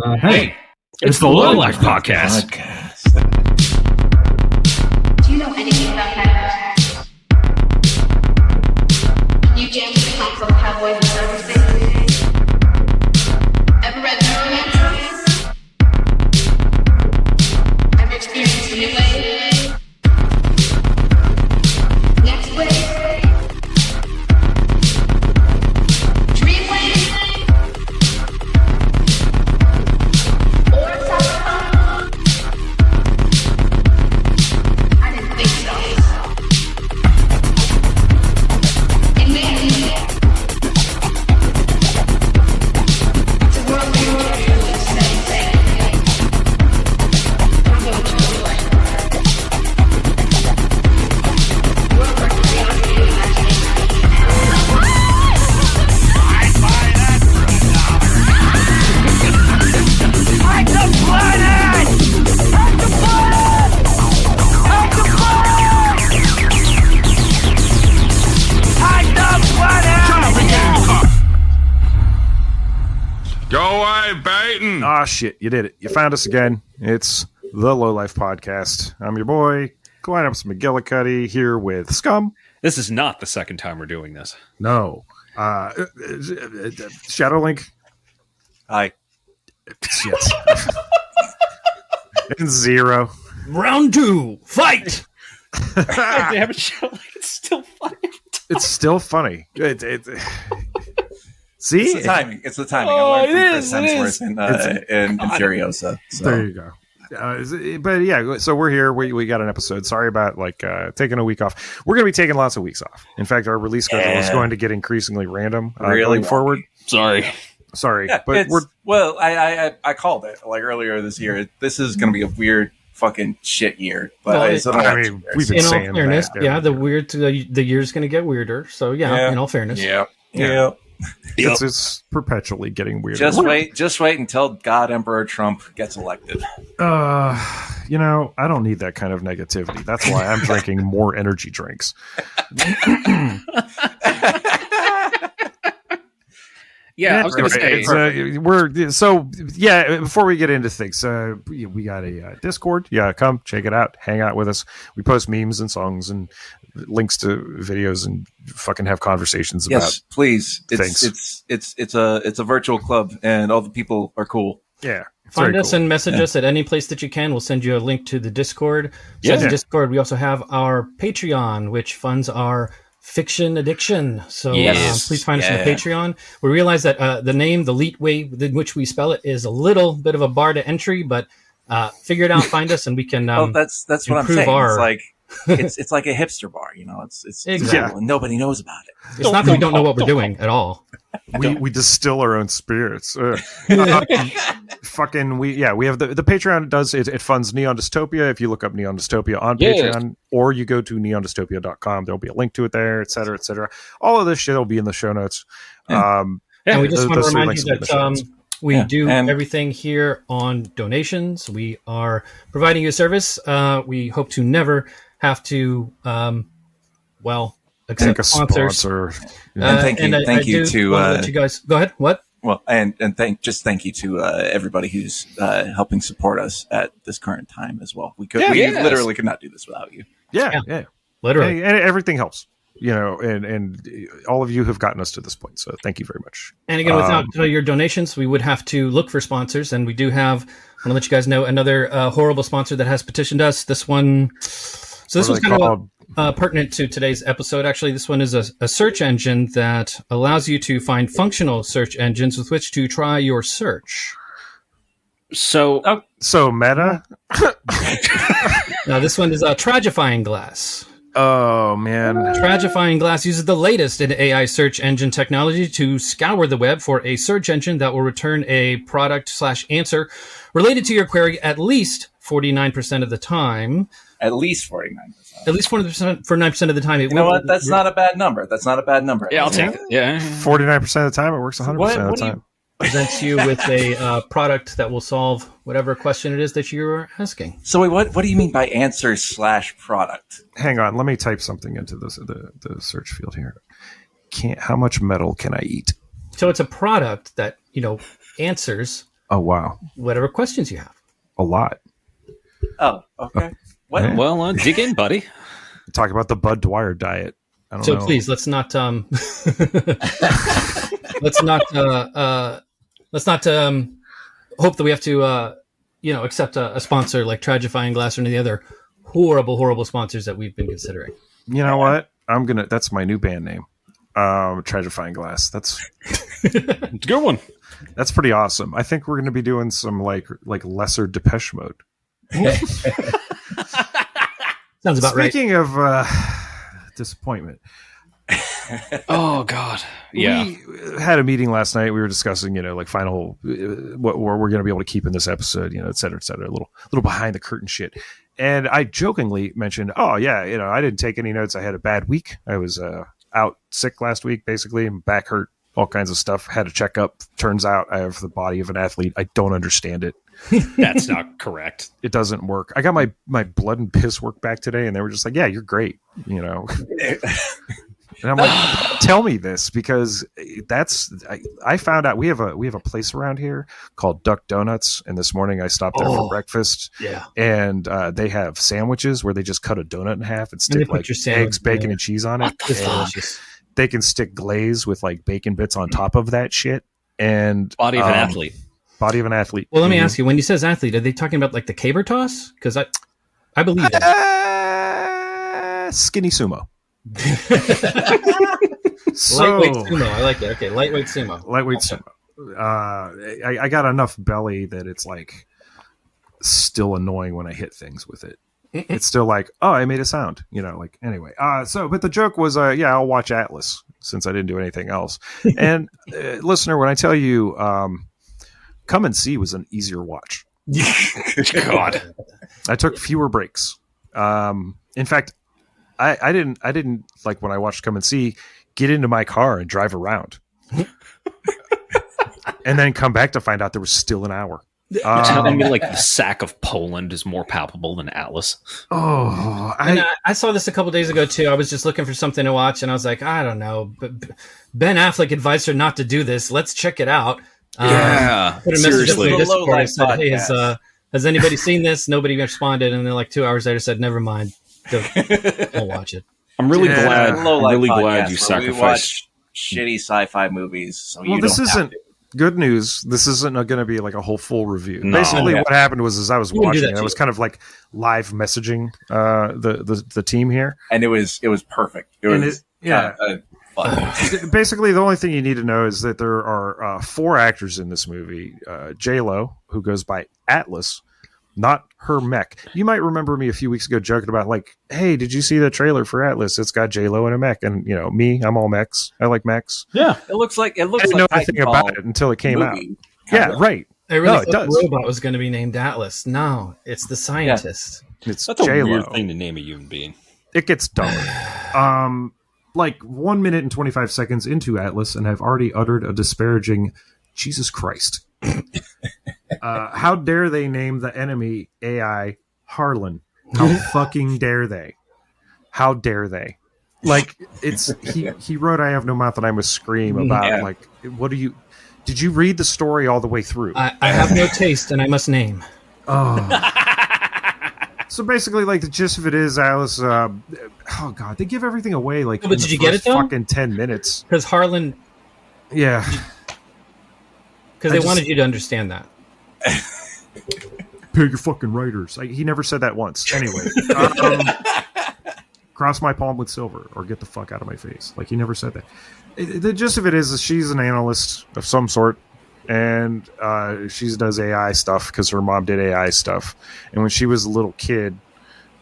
Hey, it's the Low Life Podcast. Do you know anything about hackers? Can you jam with the songs of cowboys and cyberspace? Ever read Neuromancer? Ever experienced the new wave? Next wave? Dream wave? Or cyberpunk? I didn't think so. In man, it's a world where you can't really say. I'm going to do it. A world where curiosity and imagination. I'd buy that for $1. Hack the planet! Hack the planet! Hack the planet! Hack the planet! Shut up and get in the car! Go away, Baton. Ah, shit, you did it. You found us again. It's the Low Life Podcast. I'm your boy, Clyde McGillicuddy, here with Scum. This is not the second time we're doing this. No. Shadowlink. Hi. Shit. And Zero. Round 2, fight! God damn it, Shelley, it's still funny. It's still funny. See? It's the timing. It's the timing. Oh, I learned from it Chris is, Hemsworth in Furiosa. So. There you go. But yeah, so we're here. We got an episode. Sorry about taking a week off. We're going to be taking lots of weeks off. In fact, our release schedule is going to get increasingly random going forward. Sorry. Yeah, but I called it like earlier this year. This is going to be a weird fucking shit year. But Well, we've been In all saying fairness, that. the year's going to get weirder. So yeah, in all fairness. Yeah. It's perpetually getting weirder. Just wait until God Emperor Trump gets elected. I don't need that kind of negativity. That's why I'm drinking more energy drinks. Yeah, I was going to say. Before we get into things, we got a Discord. Yeah, come check it out. Hang out with us. We post memes and songs and links to videos and fucking have conversations about. Yes, please. Things. It's a virtual club, and all the people are cool. Yeah. Find us and message us at any place that you can. We'll send you a link to the Discord. Besides the Discord, we also have our Patreon, which funds our fiction addiction. So please find us on the Patreon. We realize that the name, the Leet way in which we spell it, is a little bit of a bar to entry, but figure it out, find us, and we can. That's what I'm saying. It's like it's like a hipster bar, It's Exactly. and nobody knows about it. It's not that we don't know what we're doing at all. We distill our own spirits. We have the Patreon does it funds Neon Dystopia. If you look up Neon Dystopia on Patreon, or you go to neondystopia.com, there'll be a link to it there, et cetera, et cetera. All of this shit will be in the show notes. And we just want to remind you that we do and everything here on donations. We are providing you a service. We hope to never have to accept a sponsors. sponsor. And thank you to let you guys go ahead. What? Well, and thank you to everybody who's helping support us at this current time as well. We literally could not do this without you. Yeah. Literally, and everything helps. And all of you have gotten us to this point, so thank you very much. And again, without your donations, we would have to look for sponsors, and we do have. I want to let you guys know another horrible sponsor that has petitioned us. This one. So this was kind of pertinent to today's episode. Actually, this one is a search engine that allows you to find functional search engines with which to try your search. So Meta. Now, this one is Tragifying Glass. Oh, man. Tragifying Glass uses the latest in AI search engine technology to scour the web for a search engine that will return a product/answer related to your query at least 49% of the time. At least 49%. At least 49% of the time. You know what? That's not a bad number. Yeah, I'll take it. Yeah. 49% of the time, it works 100% of the time. Presents you with a product that will solve whatever question it is that you're asking. So wait, what do you mean by answer/product? Hang on, let me type something into the search field here. How much metal can I eat? So it's a product that, answers Oh, wow. whatever questions you have. A lot. Oh, okay. What? Yeah. Well, dig in, buddy. Talk about the Bud Dwyer diet. I don't know. Please, let's not let's not hope that we have to accept a sponsor like Tragifying Glass or any of the other horrible sponsors that we've been considering. You know what? That's my new band name. Tragifying Glass. That's It's a good one. That's pretty awesome. I think we're gonna be doing some like lesser Depeche Mode. Sounds about right. Speaking of disappointment. Oh God. Yeah. We had a meeting last night. We were discussing, final what we're going to be able to keep in this episode, et cetera, et cetera. A little behind the curtain shit. And I jokingly mentioned, oh yeah, I didn't take any notes. I had a bad week. I was out sick last week, basically. Back hurt, all kinds of stuff. Had a checkup. Turns out I have the body of an athlete. I don't understand it. That's not correct. It doesn't work. I got my blood and piss work back today, and they were just like, yeah, you're great. And I'm like, tell me this, because I found out we have a place around here called Duck Donuts, and this morning I stopped there for breakfast. Yeah, and they have sandwiches where they just cut a donut in half and stick like eggs, bacon, and cheese on it. What the fuck? They can stick glaze with like bacon bits on top of that shit. And Body of an athlete. Body of an athlete. Well, let me ask you: when he says athlete, are they talking about like the caber toss? Because I believe that. Skinny sumo. Lightweight sumo. I like it. Okay, lightweight sumo. Lightweight sumo. I got enough belly that it's like still annoying when I hit things with it. It's still like, oh, I made a sound, anyway. But the joke was, I'll watch Atlas since I didn't do anything else. And listener, when I tell you, Come and See was an easier watch. God, I took fewer breaks. In fact, I didn't like when I watched Come and See, get into my car and drive around, and then come back to find out there was still an hour. You're telling me like the sack of Poland is more palpable than Atlas? Oh, I saw this a couple days ago too. I was just looking for something to watch, and I was like, I don't know, but Ben Affleck advised her not to do this. Let's check it out. Yeah, put a message seriously. in the Discord and said, hey, has anybody seen this? Nobody responded, and then like 2 hours later said, never mind, don't watch it. I'm really glad. I'm really glad you We sacrificed. watch shitty sci-fi movies. So this isn't good news. This isn't going to be like a whole full review. No. Basically, what happened was I was watching it. I too. was kind of like live messaging the team here, and it was perfect. It was fun. Basically, the only thing you need to know is that there are 4 actors in this movie. J-Lo, who goes by Atlas, not her mech. You might remember me a few weeks ago joking about like, hey, did you see the trailer for Atlas? It's got J-Lo in a mech. And, me, I'm all mechs. I like mechs. Yeah. It looks like I didn't know anything about it until it came out. Yeah, right. I really it thought does. the robot was going to be named Atlas. No, it's the scientist. It's That's a J-Lo. weird thing to name a human being. It gets dumber. Like 1 minute and 25 seconds into Atlas, and I've already uttered a disparaging Jesus Christ. How dare they name the enemy AI Harlan? How fucking dare they? How dare they? Like, it's he wrote I have no mouth and I must scream about like, what do you did you read the story all the way through? I have no taste and I must name. Oh. So basically, like, the gist of it is, Alice. Oh God, they give everything away. Like, but did you get it though? Fucking 10 minutes. Because Harlan. Yeah. Because they wanted you to understand that. Pay your fucking writers. He never said that once. Anyway, cross my palm with silver, or get the fuck out of my face. Like, he never said that. The gist of it is she's an analyst of some sort. And she does AI stuff because her mom did AI stuff. And when she was a little kid,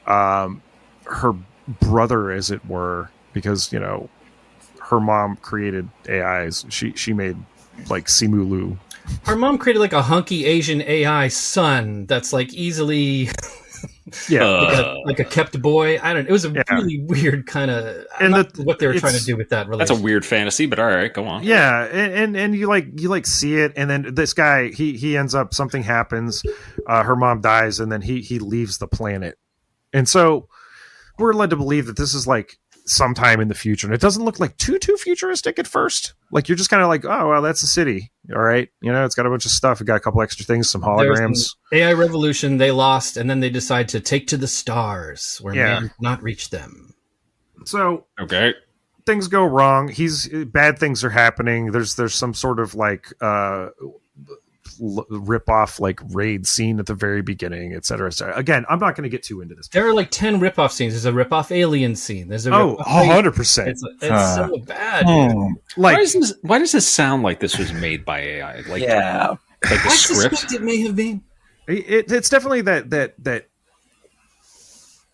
her brother, as it were, because, her mom created AIs. She made, like, Simulu. Her mom created, like, a hunky Asian AI son that's, like, easily... like a kept boy. I don't know. It was a really weird kind of... what they were trying to do with that relationship. That's a weird fantasy, but all right, go on. Yeah, and you see it, and then this guy, he ends up, something happens, her mom dies, and then he leaves the planet. And so we're led to believe that this is like sometime in the future, and it doesn't look like too futuristic at first. Like you're just kind of like, oh well, that's a city, all right. It's got a bunch of stuff. It got a couple extra things, some holograms. AI revolution, they lost, and then they decide to take to the stars, where man cannot reach them. So okay, things go wrong. Bad things are happening. There's some sort of like rip off like raid scene at the very beginning, etc. Again, I'm not going to get too into this. There are like 10 rip off scenes. There's a rip off alien scene. There's a 100%. It's so bad. Dude. Like why does this sound like this was made by AI? Like like the I script. suspect it may have been. It's definitely that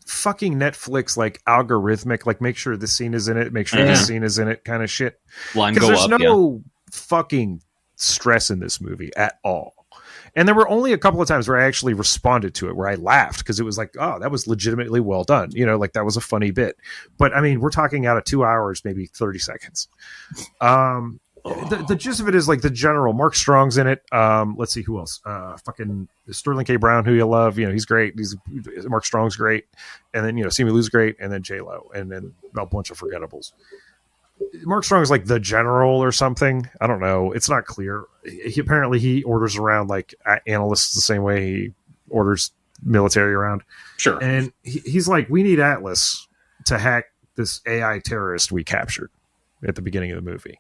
fucking Netflix like algorithmic, like make sure this scene is in it, make sure this scene is in it kind of shit. Line go there's up. No fucking stress in this movie at all. And there were only a couple of times where I actually responded to it, where I laughed because it was like, oh, that was legitimately well done. Like that was a funny bit. But I mean, we're talking out of 2 hours, maybe 30 seconds. The gist of it is like the general Mark Strong's in it. Let's see who else. Fucking Sterling K. Brown, who you love. He's great. Mark Strong's great. And then, Simu Liu's great. And then J-Lo. And then a bunch of forgettables. Mark Strong is like the general or something. I don't know. It's not clear. He orders around like analysts the same way he orders military around. Sure. And he's like, we need Atlas to hack this AI terrorist we captured at the beginning of the movie.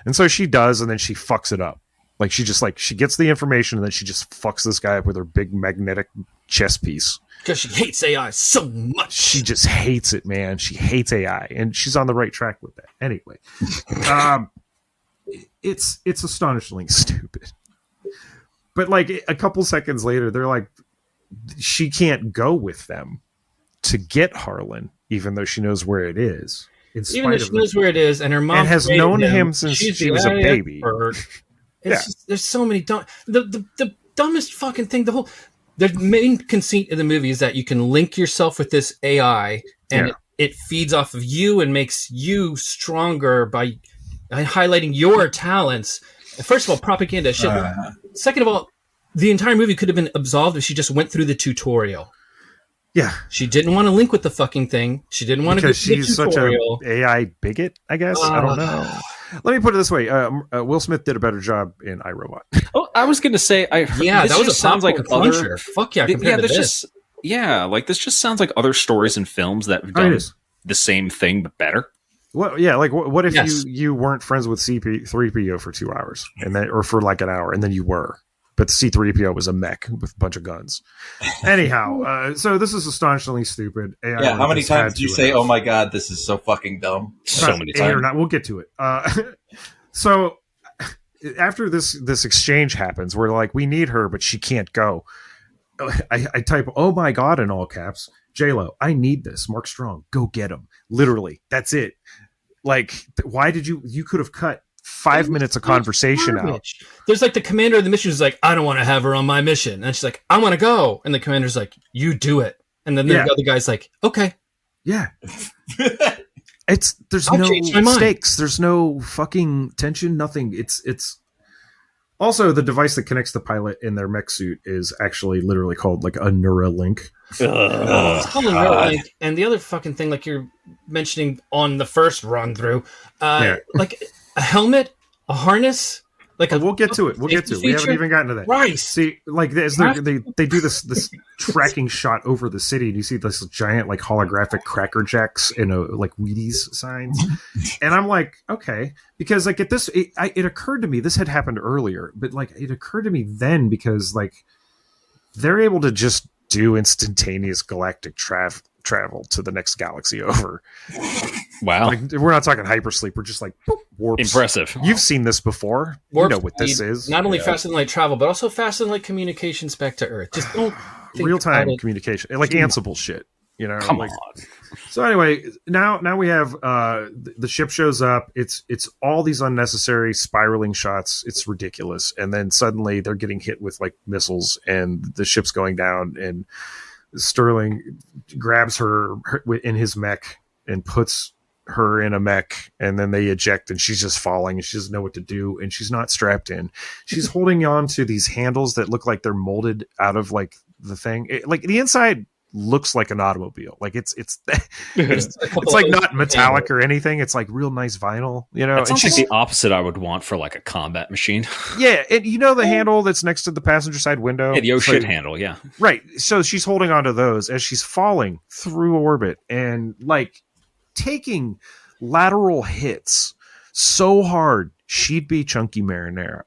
And so she does, and then she fucks it up. Like she gets the information, and then she just fucks this guy up with her big magnetic chess piece. Because she hates AI so much. She just hates it, man. She hates AI, and she's on the right track with that. Anyway, it's astonishingly stupid. But like a couple seconds later, they're like, she can't go with them to get Harlan, even though she knows where it is. Even though she knows where it is, and her mom has known him since she was a baby. There's so many the dumbest fucking thing. The main conceit of the movie is that you can link yourself with this AI, and it feeds off of you and makes you stronger by highlighting your talents. First of all, propaganda shit. Second of all, the entire movie could have been absolved if she just went through the tutorial. Yeah, she didn't want to link with the fucking thing. She didn't want to because she's such an AI bigot. I guess I don't know. Let me put it this way: Will Smith did a better job in iRobot. Oh, I was going to say, that was sounds like other. Fuck yeah! Compared to this, this just sounds like other stories and films that have done the same thing but better. Well, yeah, like what if you weren't friends with C3PO for 2 hours or for like an hour, and then you were. But the C3PO was a mech with a bunch of guns. Anyhow, so this is astonishingly stupid. AI how many times do you say, oh my God, this is so fucking dumb? So many times. Or not. We'll get to it. So after this exchange happens, we're like, we need her, but she can't go. I type, oh my God, in all caps. J-Lo, I need this. Mark Strong, go get him. Literally, that's it. Like, why did you could have cut 5 minutes of conversation out. There's like the commander of the mission is like, I don't want to have her on my mission. And she's like, I want to go. And the commander's like, you do it. And then the other guy's like, okay. Yeah. There's no stakes. There's no fucking tension. Nothing. It's also the device that connects the pilot in their mech suit is actually literally called like a Neuralink. It's called a Neuralink. And the other fucking thing, like you're mentioning on the first run through, like a helmet, a harness, like we'll get to it. We haven't even gotten to that. Right. See, like as they do this tracking shot over the city, and you see this giant like holographic Cracker Jacks and like Wheaties signs, and I'm like, okay, because like at this, it occurred to me this had happened earlier, but like it occurred to me then because like they're able to just do instantaneous galactic travel to the next galaxy over. Wow. Like, we're not talking hypersleep. We're just like, boop, warps. Impressive. You've seen this before. Warp you know what this is. Not only faster than light travel, but also faster than light communications back to Earth. Just don't real-time communication. Like Ansible shit. Come on. So anyway, now we have the ship shows up. It's all these unnecessary spiraling shots. It's ridiculous. And then suddenly they're getting hit with like missiles and the ship's going down, and Sterling grabs her in his mech and puts her in a mech, and then they eject, and she's just falling, and she doesn't know what to do, and she's not strapped in. She's holding on to these handles that look like they're molded out of like the thing. Like the inside looks like an automobile. Like it's like not metallic or anything. It's like real nice vinyl, you know. It sounds like the opposite I would want for like a combat machine. Yeah, and you know the handle that's next to the passenger side window? Yeah, the oh shit handle, yeah. Right. So she's holding onto those as she's falling through orbit and like taking lateral hits so hard she'd be chunky marinara.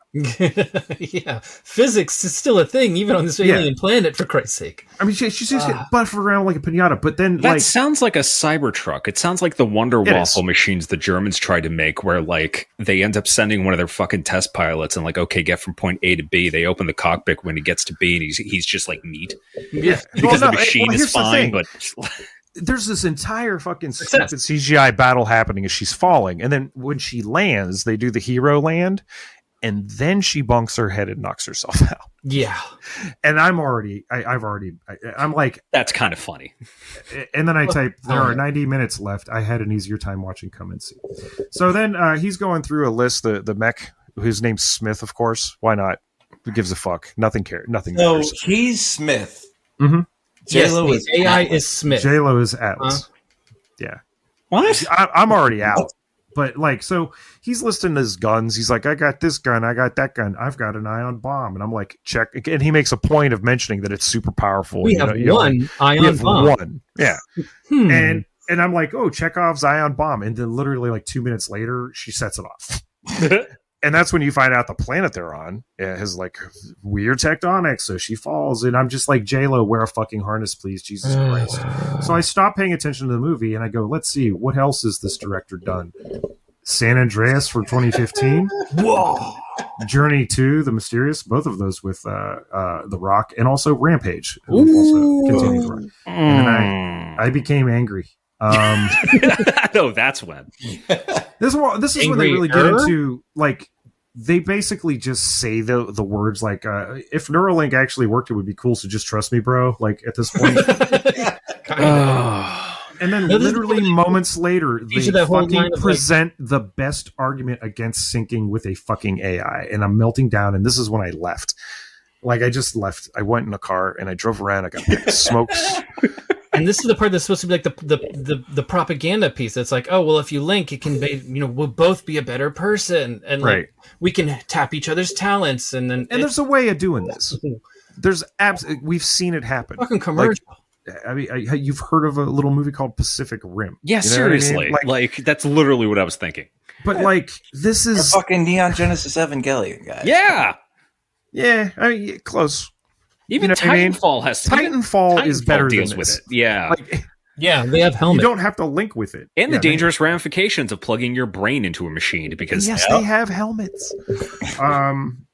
Yeah, physics is still a thing even on this alien planet, for Christ's sake. I mean, she's just getting buffed around like a pinata, but then that sounds like a Cybertruck. It sounds like the Wonder Waffle machines the Germans tried to make, where like they end up sending one of their fucking test pilots and like, okay, get from point A to B. They open the cockpit when he gets to B, and he's just like meat. Yeah, because the machine is fine, but. There's this entire fucking stupid CGI battle happening as she's falling, and then when she lands, they do the hero land, and then she bonks her head and knocks herself out. Yeah, and I'm like, that's kind of funny. And then I type, there are 90 minutes left. I had an easier time watching Come and See. So then he's going through a list. The mech, whose name's Smith, of course. Why not? Who gives a fuck? Nothing cares. Nothing matters. So he's Smith. Mm-hmm. J-Lo is AI Atlas. Is Smith. J-Lo is Atlas. Yeah. What? I'm already out. But like, so he's listing his guns. He's like, I got this gun. I got that gun. I've got an ion bomb. And I'm like, check. And he makes a point of mentioning that it's super powerful. We have one ion bomb. One. Yeah. And I'm like, oh, Chekhov's ion bomb. And then literally like 2 minutes later, she sets it off. And that's when you find out the planet they're on has like weird tectonics. So she falls, and I'm just like, J-Lo, wear a fucking harness, please, Jesus Christ. So I stop paying attention to the movie, and I go, let's see, what else has this director done? San Andreas from 2015. Whoa. Journey 2, The Mysterious, both of those with The Rock, and also Rampage. Also continued to run. And then I became angry. No, that's when. This is when they really get into like, they basically just say the words like, if Neuralink actually worked, it would be cool. So just trust me, bro. Like at this point. And then literally moments later, they fucking present the best argument against syncing with a fucking AI. And I'm melting down. And this is when I left. Like I just left. I went in a car and I drove around. I got smokes. And this is the part that's supposed to be like the propaganda piece. That's like, oh well, if you link, it can be, we'll both be a better person, and like we can tap each other's talents, and then there's a way of doing this. There's we've seen it happen. Fucking commercial. Like, I mean, you've heard of a little movie called Pacific Rim? Yeah, seriously. I mean? Like that's literally what I was thinking. But like, this is the fucking Neon Genesis Evangelion, guys. Yeah, yeah. I mean, close. Even Titanfall has Titanfall is better deals than with this. it. Yeah. Like, yeah, they have helmets. You don't have to link with it. And the dangerous ramifications of plugging your brain into a machine because they have helmets.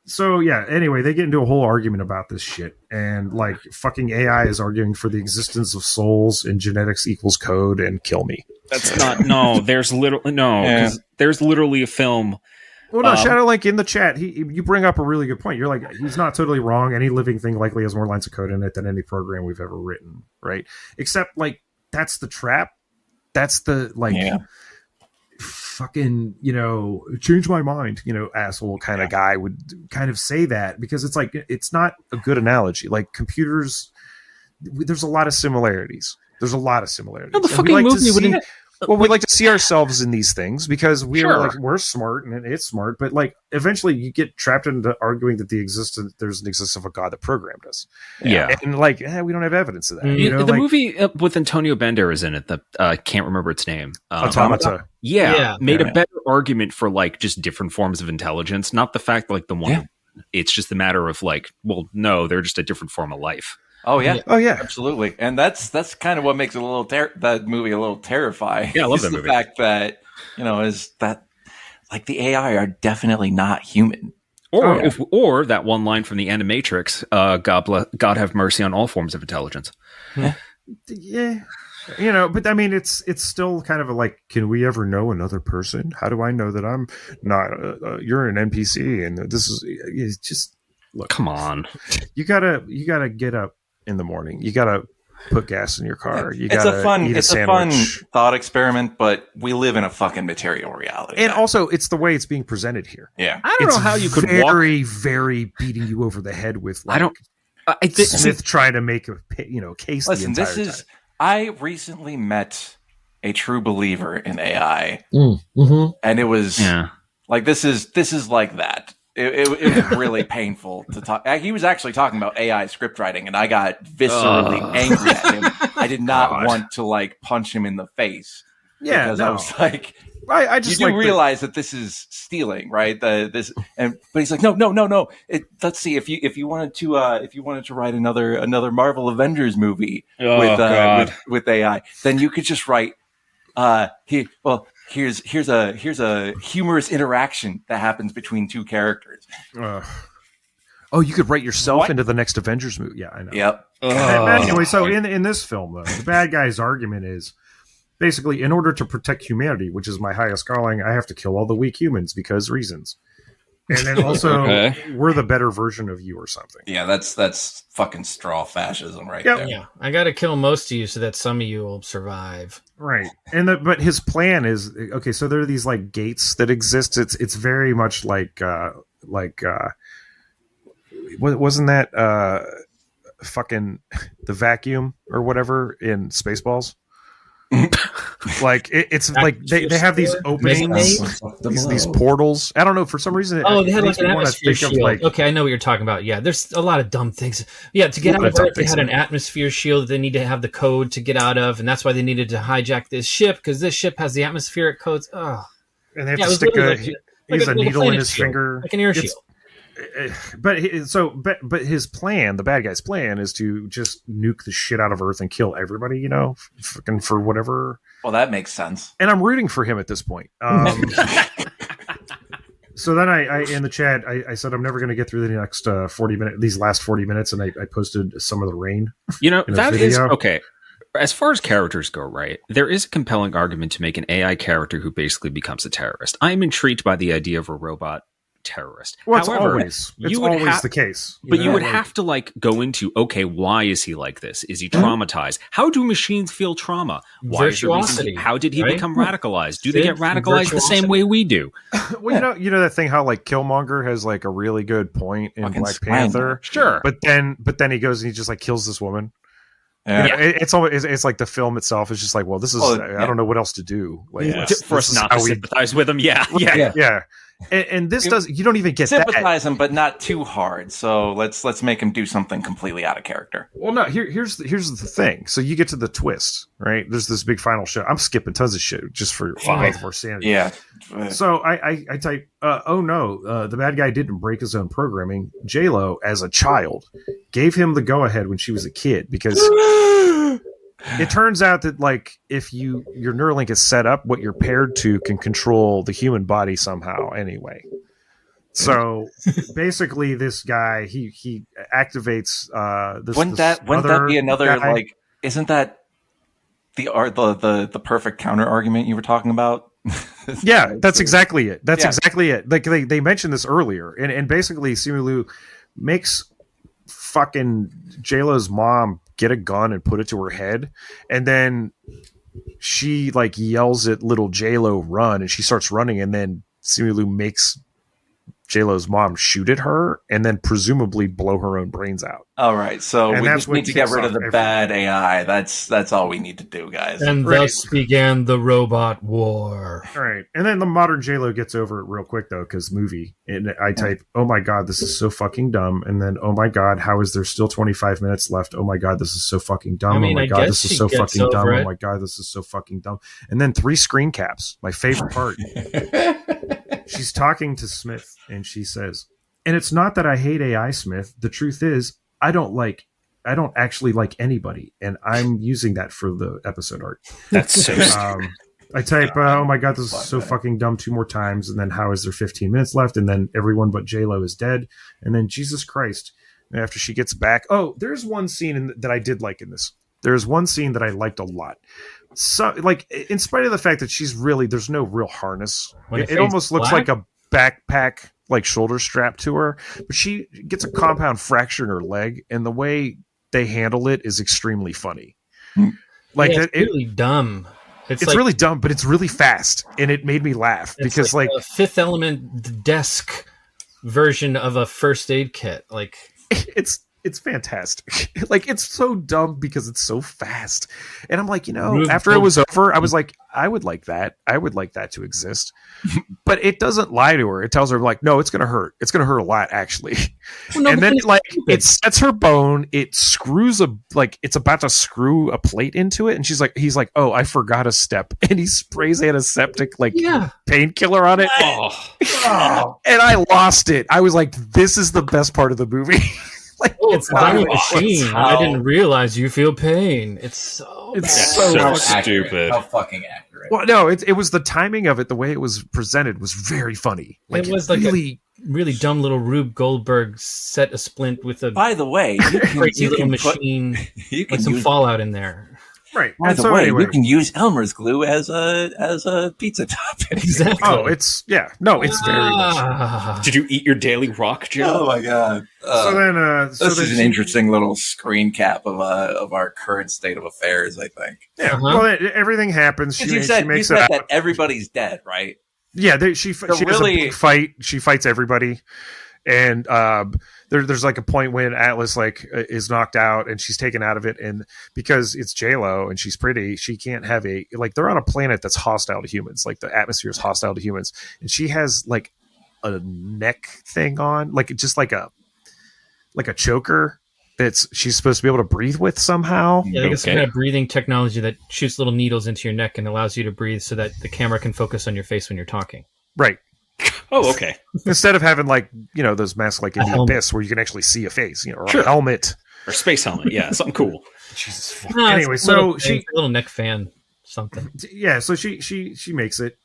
So yeah, anyway, they get into a whole argument about this shit. And like fucking AI is arguing for the existence of souls and genetics equals code and kill me. That's not there's literally because there's literally a film. Well, no, Shadowlink in the chat, you bring up a really good point. You're like, he's not totally wrong. Any living thing likely has more lines of code in it than any program we've ever written, right? Except, like, that's the trap. That's the, like, fucking, change my mind, asshole kind of guy would kind of say that because it's like, it's not a good analogy. Like, computers, there's a lot of similarities. No, the fucking movie wouldn't... Well, we like to see ourselves in these things because we're smart and it's smart, but like eventually you get trapped into arguing that there's an existence of a God that programmed us. Yeah. And like, we don't have evidence of that. The movie with Antonio Banderas in it, I can't remember its name. Automata. Made a better argument for like just different forms of intelligence. Not the fact like the one, it's just the matter of like, well, no, they're just a different form of life. Oh yeah, absolutely, and that's kind of what makes it that movie a little terrifying. Yeah, I love that movie. The fact that is that like the AI are definitely not human. Or that one line from the Animatrix, God have mercy on all forms of intelligence. Yeah. But I mean, it's still kind of like, can we ever know another person? How do I know that I'm not? You're an NPC, and this is just look. Come on, you gotta get up in the morning. You gotta put gas in your car. You it's gotta a fun, eat a it's sandwich. a fun thought experiment, but we live in a fucking material reality. And also, it's the way it's being presented here. Yeah, I don't know how you could very, very beating you over the head with. Like, Smith trying to make a case. Listen, the entire time. I recently met a true believer in AI, and it was like this is like that. It was really painful to talk. He was actually talking about AI script writing, and I got viscerally angry at him. I did not want to like punch him in the face. Yeah, because I was like, I just you do realize that this is stealing, right? But he's like, no. Let's see if you wanted to write another Marvel Avengers movie with AI, then you could just write. Here's a humorous interaction that happens between two characters. You could write yourself into the next Avengers movie. Yeah, I know. Yep. Anyway, so in this film, though, the bad guy's argument is basically, in order to protect humanity, which is my highest calling, I have to kill all the weak humans because reasons. And then also, we're the better version of you or something. Yeah, that's fucking straw fascism right there. Yeah, I got to kill most of you so that some of you will survive. Right. But his plan is, okay, so there are these like gates that exist. It's very much like wasn't that fucking the vacuum or whatever in Spaceballs? Like it's like they have these openings, these portals. I don't know, for some reason. They had like an atmosphere shield. Okay, I know what you're talking about. Yeah, there's a lot of dumb things. Yeah, to get out of Earth, they had an atmosphere shield that they need to have the code to get out of, and that's why they needed to hijack this ship, because this ship has the atmospheric codes. Oh. And they have to stick a needle in his finger, like an air shield. But his plan, the bad guy's plan, is to just nuke the shit out of Earth and kill everybody, fucking for whatever. Well, that makes sense. And I'm rooting for him at this point. So then I in the chat, I said I'm never going to get through the next 40 minutes, these last 40 minutes, and I posted some of the rain. That is okay. As far as characters go, right, there is a compelling argument to make an AI character who basically becomes a terrorist. I'm intrigued by the idea of a robot terrorist. Well, However, it's always the case. But you would have to like go into, okay, why is he like this? Is he traumatized? How do machines feel trauma? Why is the reason how did he become radicalized? Do they get radicalized the same way we do? Well, you know that thing how like Killmonger has like a really good point in Black Panther. Sure. But then he goes and he just like kills this woman. It's like the film itself is just like, well, this is I don't know what else to do. Like for us not to sympathize with him. Yeah. And this does, you don't even get sympathize him, but not too hard. So let's make him do something completely out of character. Well, no, here's the thing. So you get to the twist, right? There's this big final shot. I'm skipping tons of shit just for both of our sanity. Yeah. So I type, the bad guy didn't break his own programming. J-Lo, as a child, gave him the go-ahead when she was a kid because it turns out that like if your Neuralink is set up, what you're paired to can control the human body somehow anyway. So basically this guy he activates this. Wouldn't that be another guy? Like, isn't that the perfect counter argument you were talking about? Yeah, that's exactly it. Exactly it. Like they mentioned this earlier, and basically Simu Liu makes fucking J-Lo's mom get a gun and put it to her head, and then she like yells at little J-Lo run, and she starts running, and then Simu Liu makes J-Lo's mom shoot at her and then presumably blow her own brains out. All right, so we just need to get rid of the bad AI. That's all we need to do, guys. And thus began the robot war. All right, and then the modern J-Lo gets over it real quick though, because movie. And I type, "Oh my god, this is so fucking dumb," and then, "Oh my god, how is there still 25 minutes left? Oh my god, this is so fucking dumb. Oh my god, this is so fucking dumb. Oh my god, this is so fucking dumb." And then 3 screen caps. My favorite part. She's talking to Smith, and she says, "And it's not that I hate AI, Smith. The truth is, I don't actually like anybody, and I'm using that for the episode art." That's so I type, "Oh my god, this is so fucking dumb," 2 more times, and then, "How is there 15 minutes left?" And then, "Everyone but J-Lo is dead." And then, "Jesus Christ." And after she gets back, there's one scene that I did like in this. There's one scene that I liked a lot. So, like, in spite of the fact that there's no real harness, it almost looks like a backpack, like shoulder strap to her, but she gets a compound fracture in her leg, and the way they handle it is extremely funny. Like, it's really dumb. It's like, really dumb, but it's really fast, and it made me laugh because like a Fifth Element desk version of a first aid kit. Like It's fantastic. Like, it's so dumb because it's so fast. And I'm like, after it was over, I was like, I would like that. I would like that to exist. But it doesn't lie to her. It tells her, like, no, it's going to hurt. It's going to hurt a lot, actually. Well, no, and then, like, it sets her bone. It screws it's about to screw a plate into it. And he's like, oh, I forgot a step. And he sprays antiseptic, painkiller on it. Oh. And I lost it. I was like, this is the best part of the movie. Like, it's not a machine. I didn't realize you feel pain. It's so stupid. How fucking accurate. Well, no, it was the timing of it. The way it was presented was very funny. Like, it was like really dumb little Rube Goldberg set a splint with a. By the way, crazy little machine. You can some Fallout in there. Right. By the way, you can use Elmer's glue as a pizza topping. Exactly. Oh, it's very much. Did you eat your daily rock, Joe? Oh my god! This is an interesting little screen cap of our current state of affairs. I think. Yeah. Well, everything happens. She said that everybody's dead, right? Yeah. She has a big fight. She fights everybody. And there's like a point when Atlas is knocked out and she's taken out of it, and because it's J-Lo and she's pretty, she can't have they're on a planet that's hostile to humans, like the atmosphere is hostile to humans, and she has like a neck thing on, just like a choker that's she's supposed to be able to breathe with somehow. Yeah, I guess some kind of breathing technology that shoots little needles into your neck and allows you to breathe so that the camera can focus on your face when you're talking. Right. Oh, okay. Instead of having those masks like in the Abyss where you can actually see a face, or a helmet or space helmet. Yeah, something cool. Jesus. Anyway, so a little neck fan, something. Yeah, so she makes it,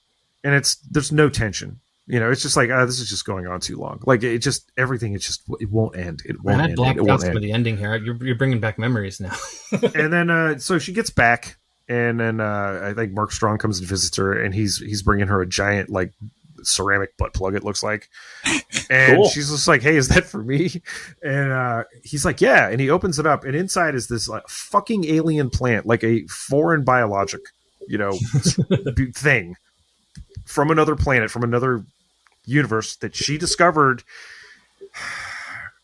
and there's no tension. It's just like this is just going on too long. Like it won't end. It won't end. I blacked out some of the ending here. You're bringing back memories now. And then so she gets back, and then I think Mark Strong comes and visits her, and he's bringing her a giant ceramic butt plug, it looks like, and cool. She's just like, hey, is that for me? And he's like, yeah, and he opens it up, and inside is this fucking alien plant, like a foreign biologic thing from another planet, from another universe that she discovered,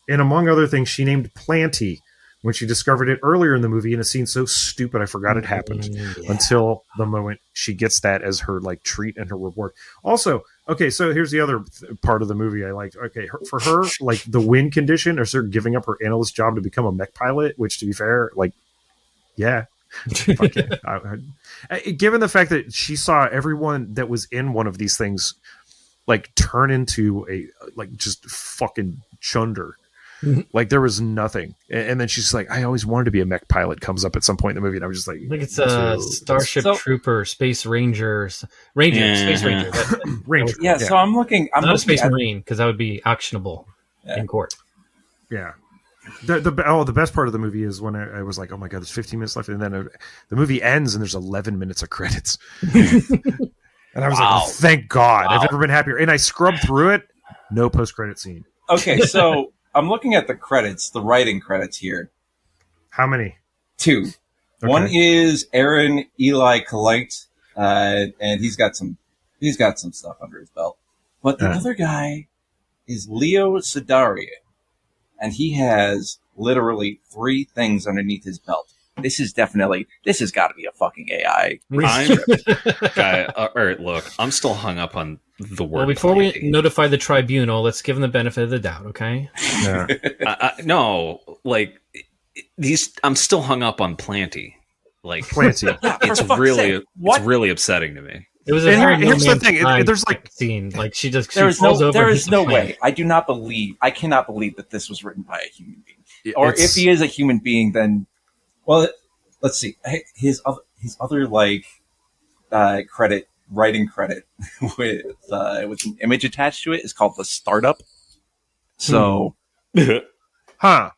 and among other things she named Planty when she discovered it earlier in the movie in a scene so stupid I forgot it happened until the moment she gets that as her treat and her reward. Also, okay, so here's the other part of the movie I liked. Okay, for her, the win condition or sort of giving up her analyst job to become a mech pilot, which to be fair, yeah. Given the fact that she saw everyone that was in one of these things turn into a just fucking chunder. Mm-hmm. There was nothing, and then she's like, I always wanted to be a mech pilot, comes up at some point in the movie, and I was just like, I think it's a Starship Trooper, Space Rangers, Space Ranger. Ranger. Yeah, so I'm looking. I'm not a Space Marine, because that would be actionable in court. Yeah. The best part of the movie is when I was like, oh my god, there's 15 minutes left, and then the movie ends and there's 11 minutes of credits. And I was like, oh, thank God. I've never been happier. And I scrubbed through it, no post-credit scene. Okay, so I'm looking at the credits, the writing credits here. How many? 2. Okay. One is Aaron Eli Colite, and he's got some stuff under his belt. But the other guy is Leo Sidarian, and he has literally 3 things underneath his belt. This has got to be a fucking AI. Look, I'm still hung up on the word. Well, before we notify the tribunal, let's give them the benefit of the doubt, okay? Yeah. No, I'm still hung up on Planty. Planty. It's really upsetting to me. It was a very here's the thing. There's scene. She just there is no way. I cannot believe that this was written by a human being. Or if he is a human being, then well, let's see. His other writing credit with an image attached to it is called The Startup. So, huh.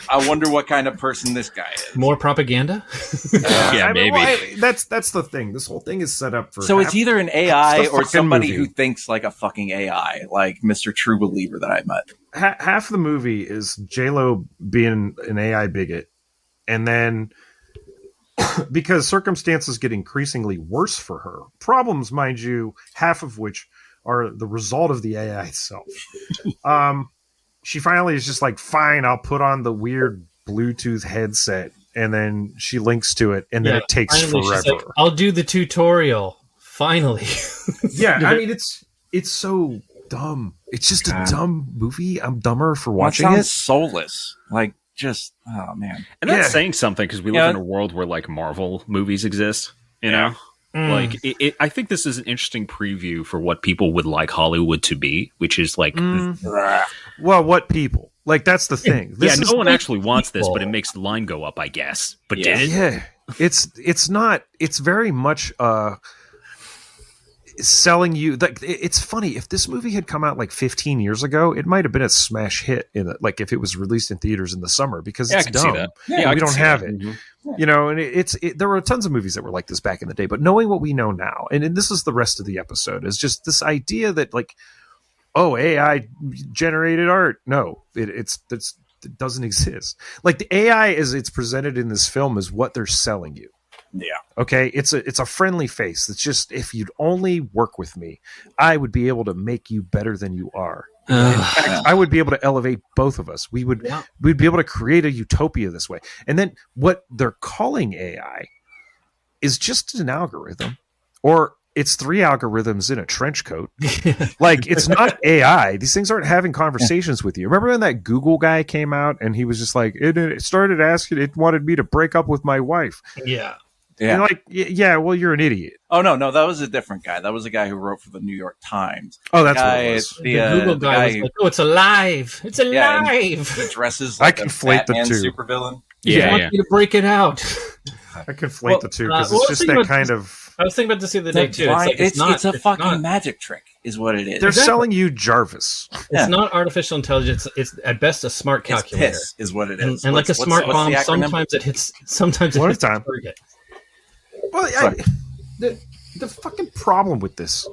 I wonder what kind of person this guy is. More propaganda? Yeah, maybe. That's the thing. This whole thing is set up for. So it's either an AI or somebody who thinks like a fucking AI, like Mr. True Believer that I met. Half the movie is J-Lo being an AI bigot, and then because circumstances get increasingly worse for her, problems, mind you, half of which are the result of the AI itself. she finally is just like, fine, I'll put on the weird Bluetooth headset, and then she links to it, and then it takes forever. Like, I'll do the tutorial. Finally. Yeah, I mean, it's so dumb. It's just a dumb movie. I'm dumber for watching it. Soulless. Like, just, oh, man. And that's saying something, because we live in a world where, like, Marvel movies exist, you know? Like, I think this is an interesting preview for what people would like Hollywood to be, which is like... Well, what people? Like, that's the thing. No one actually wants this, but it makes the line go up, I guess. But did it? Yeah. It's not... It's very much... selling you, like, it's funny, if this movie had come out like 15 years ago, it might have been a smash hit like if it was released in theaters in the summer, because it's dumb. We don't have it. You know, and there were tons of movies that were like this back in the day, but knowing what we know now, and this is the rest of the episode, is just this idea that, like, oh, AI generated art. No, it doesn't exist. Like, the AI as it's presented in this film is what they're selling you. Yeah. Okay. It's a friendly face. It's just, if you'd only work with me, I would be able to make you better than you are. In fact, I would be able to elevate both of us. We'd be able to create a utopia this way. And then what they're calling AI is just an algorithm, or it's 3 algorithms in a trench coat. Like, it's not AI. These things aren't having conversations with you. Remember when that Google guy came out and he was just like, it started asking, it wanted me to break up with my wife. Yeah. Yeah. You're like, yeah, well, you're an idiot. Oh, no, that was a different guy. That was a guy who wrote for the New York Times. Oh, that's what it was. The Google guy was like, oh, it's alive. It's alive. He dresses like I conflate the two. Supervillain. Yeah, want me to break it out. I conflate the two, because it's just that kind of... I was thinking about this the other day, too. It's a fucking magic trick, is what it is. They're selling you Jarvis. It's not artificial intelligence. It's at best a smart calculator. It's piss, is what it is. And like a smart bomb, sometimes it hits the target. Well, the fucking problem with this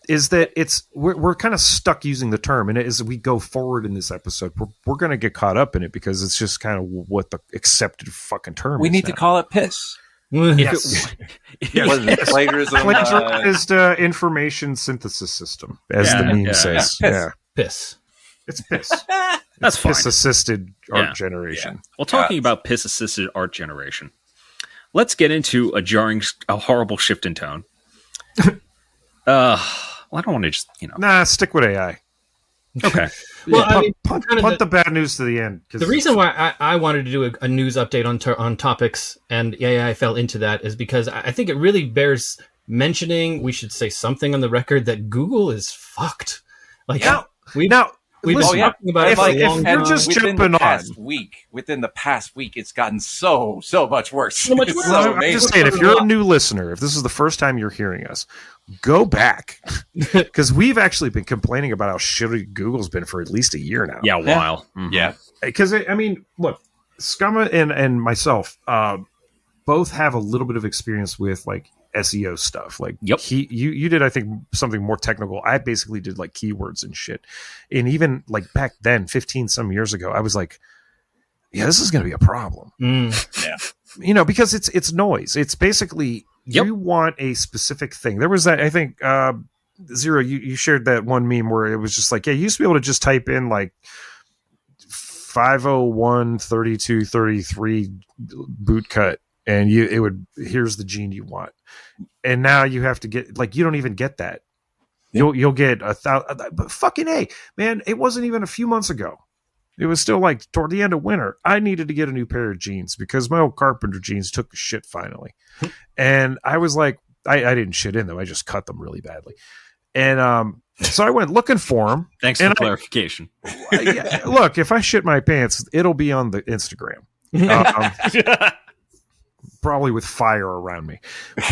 is that we're kind of stuck using the term, and as we go forward in this episode, we're going to get caught up in it, because it's just kind of what the accepted fucking term is. We need to call it piss. Yes. Plagiarism. Plagiarized information synthesis system, as the meme says. Piss. It's piss. That's fine. Piss-assisted art generation. Yeah. Well, talking about piss-assisted art generation, let's get into a horrible shift in tone. Well, I don't want to just, Nah, stick with AI. Okay. Well, punt the bad news to the end. The reason why I wanted to do a news update on topics, and AI fell into that, is because I think it really bears mentioning. We should say something on the record that Google is fucked. Like, we've been talking about it for a long time. You're just jumping on. Within the past week, it's gotten so much worse. So much worse. I'm just saying, if you're a new listener, if this is the first time you're hearing us, go back, because we've actually been complaining about how shitty Google's been for at least a year now. Yeah, a while. Mm-hmm. Yeah, because I mean, look, Scumma and myself both have a little bit of experience with like SEO stuff. Like, you did, I think, something more technical. I basically did like keywords and shit. And even like back then, 15 some years ago, I was like, yeah, this is going to be a problem. Yeah, because it's noise. It's basically you want a specific thing. There was that, I think, Zero, you shared that one meme where it was just like, yeah, you used to be able to just type in like 501 32 33 bootcut, and it would, here's the gene you want. And now you have to get, like, you don't even get that. You'll get 1,000, but fucking A, man, it wasn't even a few months ago. It was still like toward the end of winter. I needed to get a new pair of jeans because my old carpenter jeans took a shit finally. And I was like, I didn't shit in them. I just cut them really badly. And so I went looking for them. Thanks for the clarification. Look, if I shit my pants, it'll be on the Instagram. Probably with fire around me.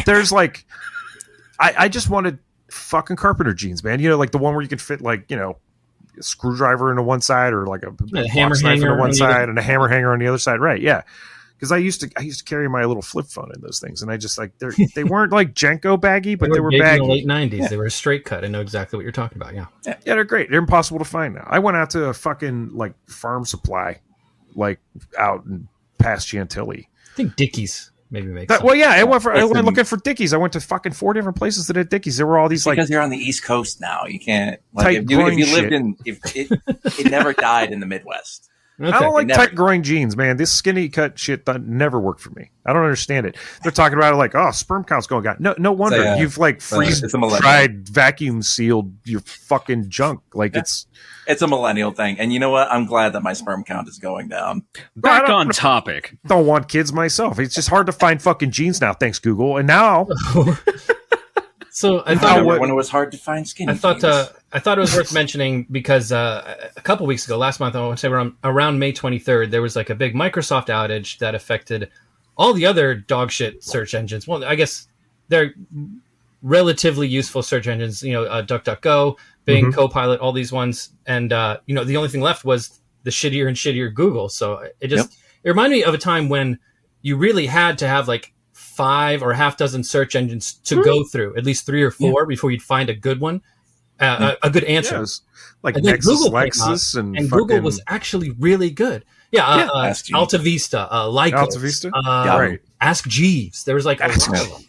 There's like, I just wanted fucking carpenter jeans, man. Like the one where you can fit like, a screwdriver into one side, or like a hammer hanger on one side and a hammer hanger on the other side. Right. Yeah. Because I used to carry my little flip phone in those things, and I just like, they weren't like Jenko baggy, but they were baggy. In the late 90s. They were a straight cut. I know exactly what you're talking about. Yeah, they're great. They're impossible to find now. I went out to a fucking like farm supply, like out in past Chantilly. I think Dickies. maybe makes sense. Well, yeah, I went looking for Dickies. I went to fucking 4 different places that had Dickies. There were all these because you're on the East Coast now. You can't tight if you lived if it never died in the Midwest. Okay. I don't like tight groin jeans, man. This skinny cut shit never worked for me. I don't understand it. They're talking about it like, oh, sperm count's going down. No wonder. You've like freeze-dried, vacuum sealed your fucking junk. Like it's a millennial thing. And you know what? I'm glad that my sperm count is going down. Back on topic. Don't want kids myself. It's just hard to find fucking jeans now. Thanks, Google. And now. So I thought when it was hard to find skinny. I thought it was worth mentioning because a couple weeks ago, last month, I want to say around May 23rd, there was like a big Microsoft outage that affected all the other dog shit search engines. Well, I guess they're relatively useful search engines. DuckDuckGo, Bing, Copilot, all these ones, and the only thing left was the shittier and shittier Google. So it reminded me of a time when you really had to have like 5 or half dozen search engines to go through, at least 3 or 4 before you'd find a good one, a good answer. Like and Nexus, Google Lexus, and Google was actually really good. Alta Vista, Lycos, Alta Vista, right. Ask Jeeves. There was like a lot of them.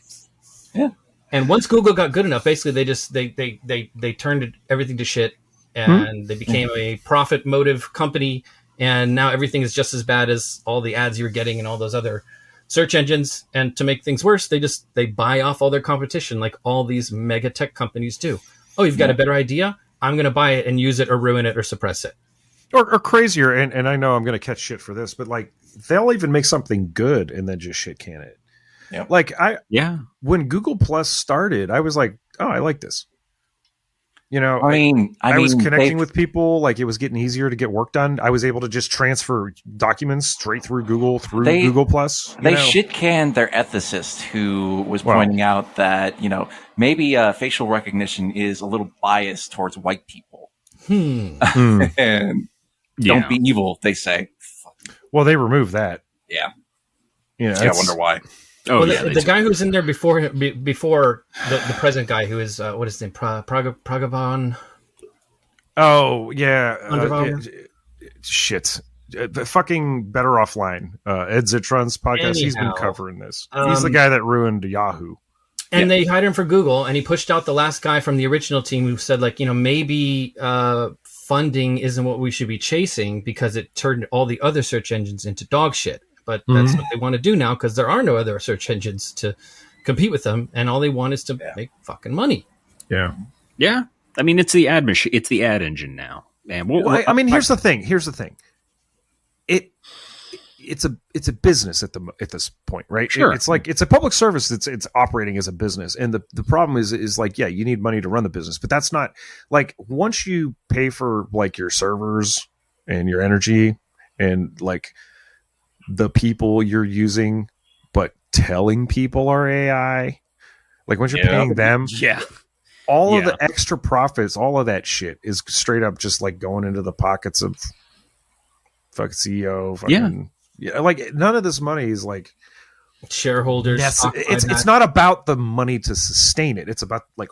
Yeah. And once Google got good enough, basically they turned everything to shit, and they became a profit motive company. And now everything is just as bad as all the ads you were getting and all those other search engines. And to make things worse, they buy off all their competition, like all these mega tech companies do. Oh, you've got a better idea? I'm going to buy it and use it or ruin it or suppress it. Or crazier, and I know I'm going to catch shit for this, but like they'll even make something good and then just shit can it. Yeah. Like when Google Plus started, I was like, oh, I like this. I was connecting with people. Like it was getting easier to get work done. I was able to just transfer documents straight through Google Google Plus. They shit canned their ethicist who was pointing out that maybe facial recognition is a little biased towards white people. And don't be evil, they say. Well, they removed that. Yeah. I wonder why. Oh, well, the guy who's in there before the present guy who is what is his name? Pragavan. Oh yeah, shit. The fucking Better Offline. Ed Zitron's podcast. He's been covering this. He's the guy that ruined Yahoo. And they hired him for Google, and he pushed out the last guy from the original team who said, like, maybe funding isn't what we should be chasing because it turned all the other search engines into dog shit. But that's what they want to do now because there are no other search engines to compete with them, and all they want is to make fucking money. Yeah. Yeah. I mean, it's the ad machine. It's the ad engine now. Man, here's the thing. It's a business at this point, right? Sure. It's a public service. It's operating as a business, and the problem is like, yeah, you need money to run the business, but that's not like once you pay for like your servers and your energy and like the people you're using, but telling people are AI, like once you're paying them, all of the extra profits, all of that shit is straight up just like going into the pockets of fucking CEO. Like none of this money is like shareholders. It's not about the money to sustain it. It's about like,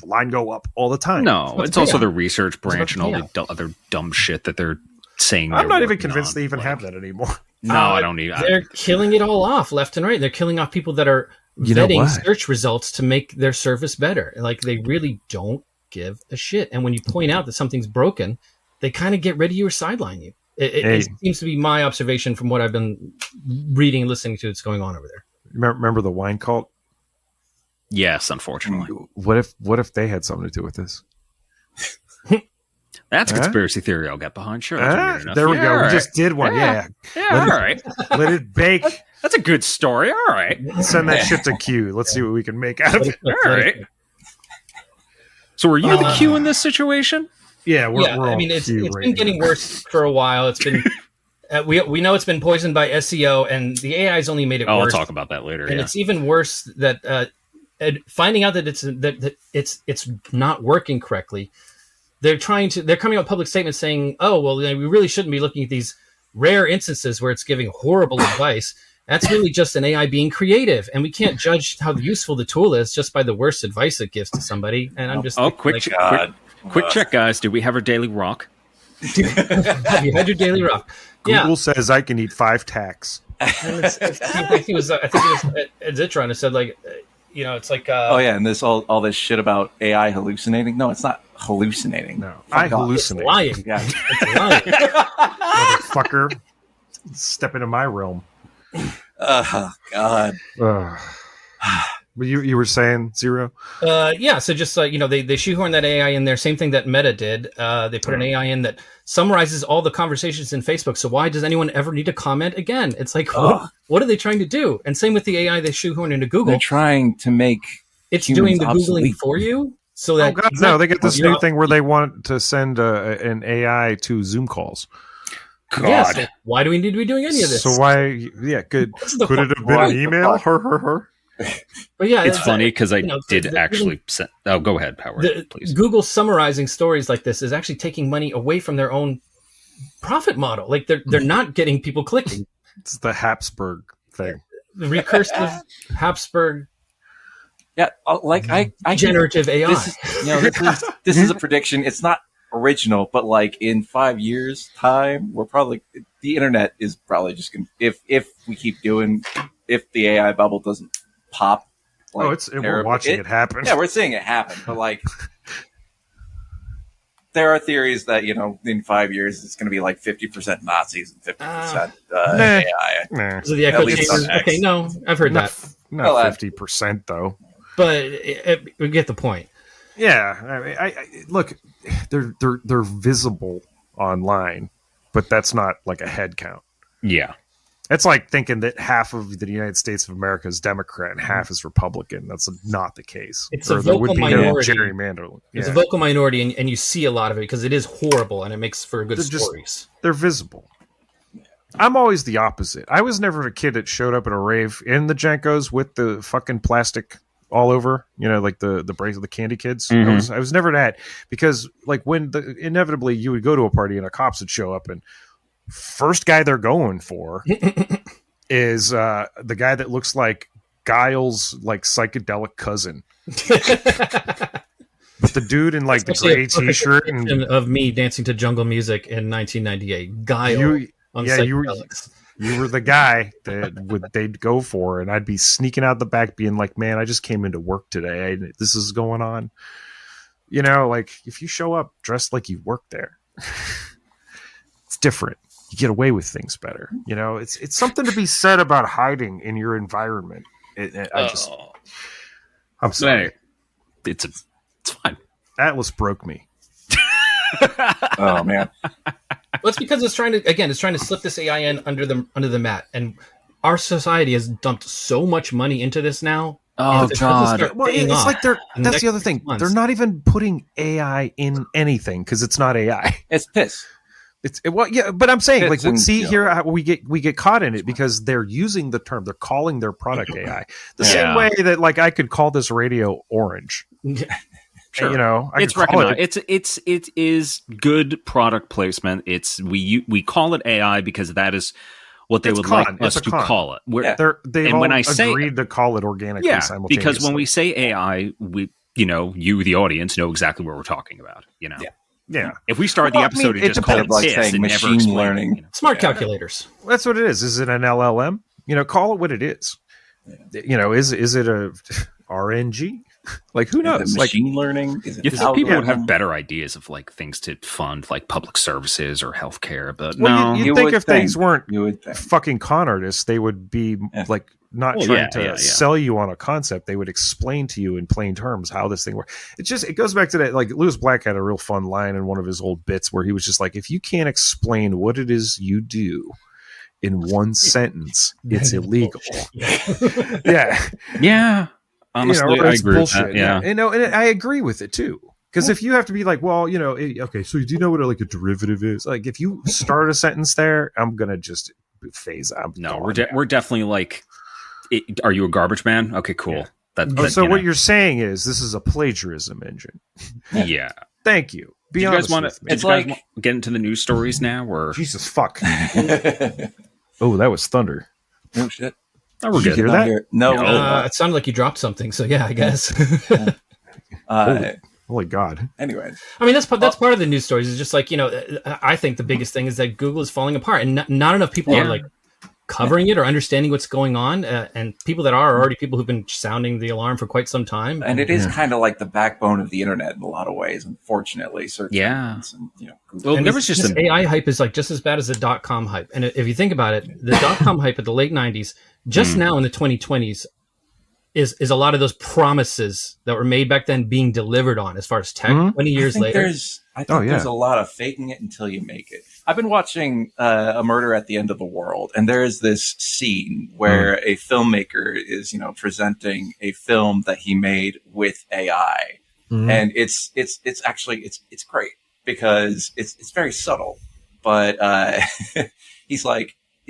line go up all the time. No, it's also the research branch and all the other dumb shit that they're saying. I'm not even convinced they even have that anymore. No, I don't either. They're killing it all off left and right. They're killing off people that are vetting search results to make their service better. Like they really don't give a shit. And when you point out that something's broken, they kind of get rid of you or sideline you. It seems to be my observation from what I've been reading and listening to that's going on over there. Remember the wine cult? Yes, unfortunately. What if they had something to do with this? That's a conspiracy theory I'll get behind. Sure. There we go. We just did one. Yeah. All right. Let it bake. That's a good story. All right. Send that shit to Q. Let's see what we can make out of it. All right. So were you the Q in this situation? Yeah, we're I mean, it's been getting worse for a while. It's been we know it's been poisoned by SEO, and the AI's only made it worse. I'll talk about that later. And it's even worse that finding out that it's not working correctly. They're coming out with public statements saying, "Oh, well, we really shouldn't be looking at these rare instances where it's giving horrible advice. That's really just an AI being creative, and we can't judge how useful the tool is just by the worst advice it gives to somebody." And I'm just quick check, guys. Do we have our daily rock? Have you had your daily rock? Google says I can eat 5 tacks. And I think it was Zitron who said like, it's like oh yeah, and all this shit about AI hallucinating. No, it's not hallucinating. No, I hallucinate. It's lying. Yeah, It's lying. Motherfucker, step into my realm. oh God. But you were saying Zero? Yeah. So just they shoehorn that AI in there. Same thing that Meta did. They put an AI in that summarizes all the conversations in Facebook. So why does anyone ever need to comment again? It's like, what are they trying to do? And same with the AI they shoehorn into Google. They're trying to make it's doing the obsolete. Googling for you. So that no, they get this new thing where they want to send an AI to Zoom calls. God. Yeah, so why do we need to be doing any of this? So why? Yeah, could it have been an email? Her. But yeah, it's funny because I did actually send. Oh, go ahead, Howard, please. Google summarizing stories like this is actually taking money away from their own profit model. Like they're not getting people clicking. It's the Habsburg thing. The recursive Habsburg. Yeah, like I generative AI. This is a prediction. It's not original, but like in 5 years' time, the internet is probably just gonna if we keep doing if the AI bubble doesn't pop. Like, we're watching it happen. Yeah, we're seeing it happen, but like there are theories that in 5 years it's going to be like 50% Nazis and 50% AI. Nah. So the echo chambers. Okay, no, I've heard that. Not 50% though. But we get the point. Yeah, I look, they're visible online, but that's not like a head count. Yeah, it's like thinking that half of the United States of America is Democrat and half is Republican. That's not the case. It's a vocal minority. Gerrymandering. It's a vocal minority, and you see a lot of it because it is horrible and it makes for good stories. They're visible. I'm always the opposite. I was never a kid that showed up at a rave in the Jenkos with the fucking plastic all over, like the bracelet, the candy kids. Mm-hmm. I was never that, because like when inevitably you would go to a party and a cops would show up, and first guy they're going for is the guy that looks like Guile's like psychedelic cousin. But the dude in like the gray t-shirt of me dancing to jungle music in 1998. Guile on psychedelics. You were the guy that they'd go for, and I'd be sneaking out the back being like, man, I just came into work today. This is going on. Like if you show up dressed like you work there, it's different. You get away with things better. It's something to be said about hiding in your environment. I'm sorry. It's fine. Atlas broke me. Oh man. Well, it's because it's trying to slip this AI in under the mat, and our society has dumped so much money into this now. Oh God! Well, it's like that's the other thing. They're not even putting AI in anything because it's not AI. It's piss. But I'm saying, like, here we get caught in it because they're using the term. They're calling their product AI the same way that like I could call this radio orange. Sure. It's recognized. It is good product placement. We call it AI because that is what they would like us to call it. When I say agreed to call it organically simultaneously. Because when we say AI, you the audience know exactly what we're talking about. Yeah. If we start the episode and just call it like this saying and machine never learning, smart calculators. That's what it is. Is it an LLM? Call it what it is. Is it a RNG? Like who knows? Machine learning. You think people would have better ideas of like things to fund, like public services or healthcare? But no, you'd think if things weren't fucking con artists, they would be like not trying to sell you on a concept. They would explain to you in plain terms how this thing works. It goes back to that. Like Lewis Black had a real fun line in one of his old bits where he was just like, if you can't explain what it is you do in one sentence, it's illegal. Yeah. Honestly, I agree with that. Yeah. And I agree with it too. Because if you have to be like, well, okay, so do you know what like a derivative is? Like, if you start a sentence there, I'm gonna just phase out. No, we're definitely like, are you a garbage man? Okay, cool. So what you're saying is this is a plagiarism engine. Yeah. Thank you. Did you guys want to get into the news stories now? Or Jesus fuck. Oh, that was thunder. Oh shit. Oh, we're good. Hear that? No. It sounded like you dropped something. So yeah, I guess. Holy God. Anyway, I mean that's part of the news stories. Is just like I think the biggest thing is that Google is falling apart, and not enough people are like covering it or understanding what's going on. And people that are already people who've been sounding the alarm for quite some time. And it is kind of like the backbone of the internet in a lot of ways, unfortunately. Yeah. And, well, and there was just AI hype is like just as bad as the .com hype. And if you think about it, the .com hype at the late 90s, just now in the 2020s, is a lot of those promises that were made back then being delivered on as far as tech 20 years later. I think there's a lot of faking it until you make it. I've been watching A Murder at the End of the World, and there is this scene where a filmmaker is, presenting a film that he made with AI. And it's great because it's very subtle, but he's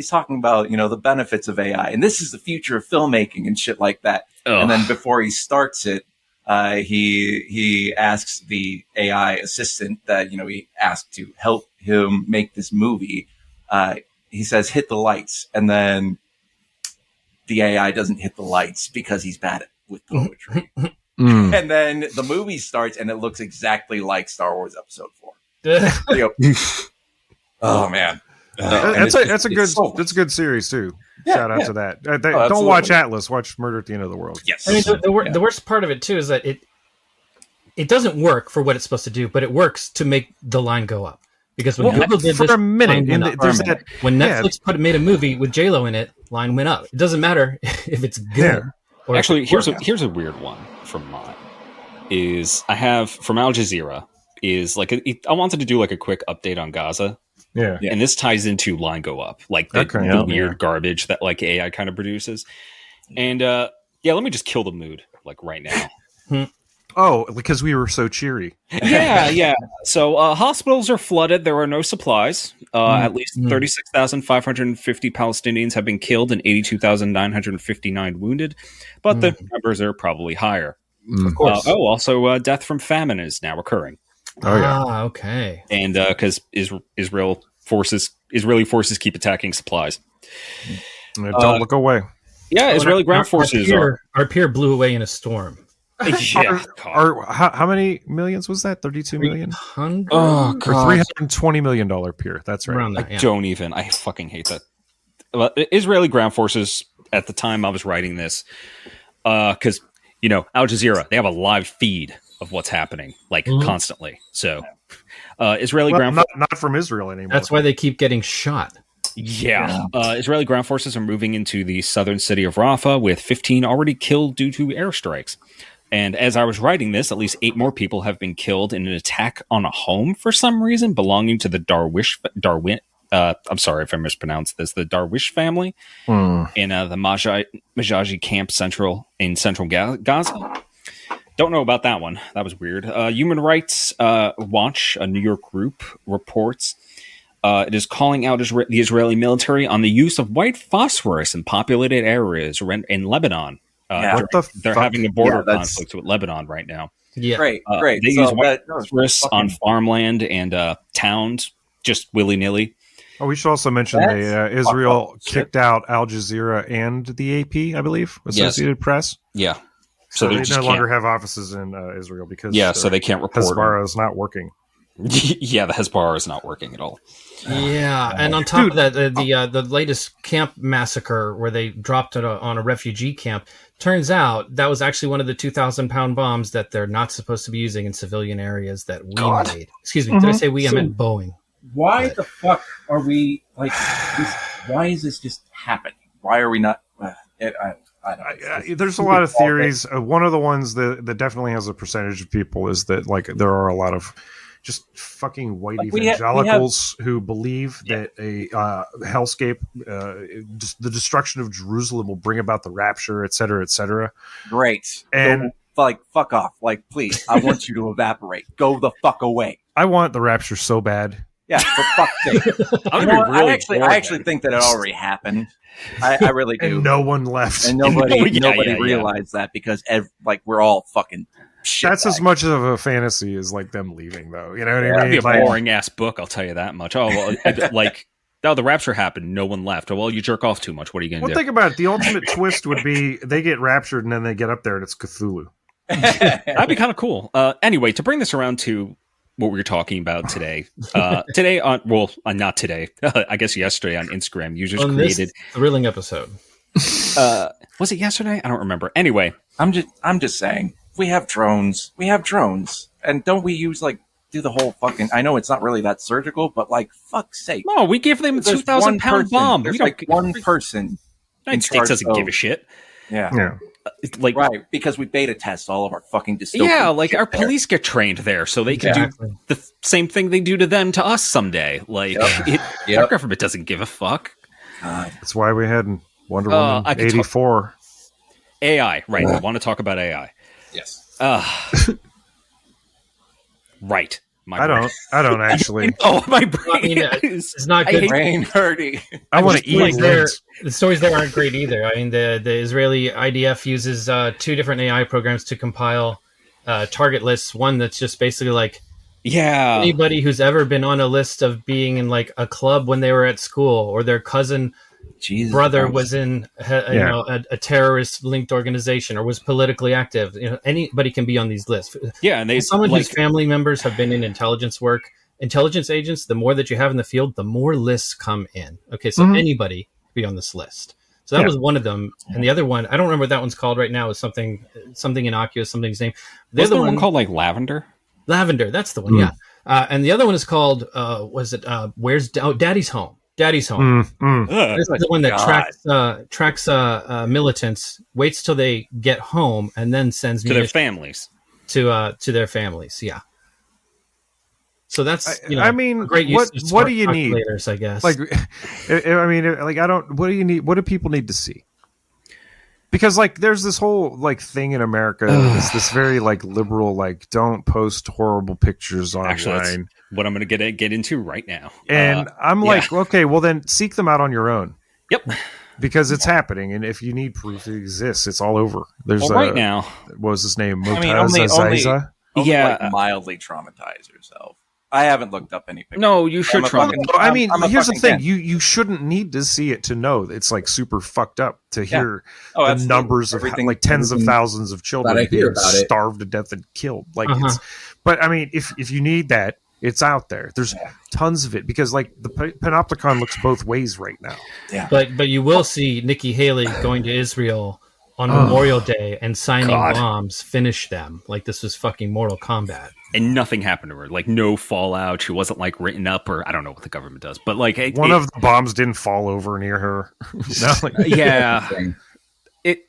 talking about, the benefits of AI, and this is the future of filmmaking and shit like that. And then before he starts it, he asks the AI assistant that, he asked to help him make this movie. He says, hit the lights. And then the AI doesn't hit the lights because he's bad with poetry. And then the movie starts and it looks exactly like Star Wars Episode 4. Oh man. That's a good series too. Shout out to that. Don't watch Atlas. Watch Murder at the End of the World. Yes. I mean, the worst part of it too is that it doesn't work for what it's supposed to do, but it works to make the line go up. Because when Google did this, for a minute, when Netflix made a movie with J-Lo in it, line went up. It doesn't matter if it's good. Or actually, here's a weird one from mine. Is I have from Al Jazeera is like I wanted to do like a quick update on Gaza. Yeah. And this ties into line go up, like the weird garbage that like AI kind of produces. And let me just kill the mood like right now. Oh, because we were so cheery. Yeah. So hospitals are flooded. There are no supplies. At least 36,550 Palestinians have been killed and 82,959 wounded. But the numbers are probably higher. Of course. Also death from famine is now occurring. Oh yeah. Okay. And because Israeli forces keep attacking supplies. Don't look away. Yeah, Israeli ground forces our pier blew away in a storm. Yeah. How many millions was that? 32 million? Oh, God. $320 million pier. That's right. Around that, I fucking hate that. Well, Israeli ground forces at the time I was writing this, because Al Jazeera, they have a live feed of what's happening constantly. So Israeli ground not from Israel anymore. That's why they keep getting shot. Yeah. Israeli ground forces are moving into the southern city of Rafah with 15 already killed due to airstrikes. And as I was writing this, at least 8 more people have been killed in an attack on a home for some reason belonging to the Darwin. I'm sorry if I mispronounced this. The Darwish family in the Majaji camp in central Gaza. Don't know about that one. That was weird. Human Rights Watch, a New York group, reports it is calling out the Israeli military on the use of white phosphorus in populated areas in Lebanon. They're having a border conflict with Lebanon right now. Yeah, great. They use white phosphorus on farmland and towns just willy nilly. Oh, we should also mention Israel kicked out Al Jazeera and the AP, I believe, Associated Press. Yeah. So they no longer have offices in Israel because so they can't report. Hezbollah is not working. Yeah, the Hezbollah is not working at all. Yeah, and on top of that, the latest camp massacre where they dropped it on a refugee camp, turns out that was actually one of the 2,000-pound bombs that they're not supposed to be using in civilian areas that we made. Excuse me, did I say we? I meant Boeing. Why the fuck are we why is this just happening? Why are we not? There's a lot of theories. One of the ones that definitely has a percentage of people is that there are a lot of just fucking white evangelicals who believe that a hellscape, just the destruction of Jerusalem will bring about the rapture, et cetera, et cetera. Great. And fuck off. Please, I want you to evaporate. Go the fuck away. I want the rapture so bad. Yeah, for fuck's sake. I actually think that it already happened. I really do. And no one left. And nobody realized that because we're all fucking shit. That's as much of a fantasy as them leaving, though. You know what I mean? It'd be a boring ass book, I'll tell you that much. Oh, well, the rapture happened, no one left. Oh, well, you jerk off too much. What are you going to do? Well, think about it. The ultimate twist would be they get raptured and then they get up there and it's Cthulhu. That'd be kind of cool. Anyway, to bring this around to what we were talking about today. Not today. I guess yesterday on Instagram, users created this thrilling episode. Was it yesterday? I don't remember. Anyway, I'm just saying, we have drones, and don't we use do the whole fucking? I know it's not really that surgical, but fuck's sake, no, we give them a 2,000-pound bomb. There's one person. United States doesn't give a shit. Yeah. Right, because we beta test all of our fucking dystopian. Yeah, our police get trained there, so they can do the same thing they do to them to us someday. Our government doesn't give a fuck. That's why we had Wonder Woman 84. AI, right? I want to talk about AI. Yes. Right. I don't actually. Oh, my brain it's not good. Brain hurting. I want to eat the stories there aren't great either. I mean, the Israeli IDF uses 2 different AI programs to compile target lists. One that's just basically anybody who's ever been on a list of being in a club when they were at school, or their cousin brother was in a terrorist linked organization or was politically active. Anybody can be on these lists. Yeah, and someone whose family members have been in intelligence work. Intelligence agents, the more that you have in the field, the more lists come in. Okay, so anybody can be on this list. So that was one of them, and the other one, I don't remember what that one's called right now. Is something innocuous, something's name. The other one called Lavender. Lavender, that's the one. Yeah, and the other one is called Where's Daddy's Home? Daddy's Home. This is the one that tracks militants, waits till they get home, and then sends to their families. To their families. Yeah. So that's great use of what do you need? I guess. What do you need? What do people need to see? Because there's this whole thing in America, this very liberal don't post horrible pictures online. Actually, that's what I'm going to get into right now. And I'm okay, well then seek them out on your own. Yep. Because it's happening, and if you need proof it exists, it's all over. There's right now. What was his name? Only mildly traumatize yourself. I haven't looked up any pictures. No, you should try. Here's the thing: you shouldn't need to see it to know it's super fucked up to hear the numbers of tens of thousands of children being starved to death and killed. But if you need that, it's out there. There's tons of it because the panopticon looks both ways right now. Yeah, but you will see Nikki Haley going to Israel on Memorial Day and signing bombs, finish them like this was fucking Mortal Kombat. And nothing happened to her. No fallout. She wasn't written up, or I don't know what the government does. But one of the bombs didn't fall over near her. Yeah. What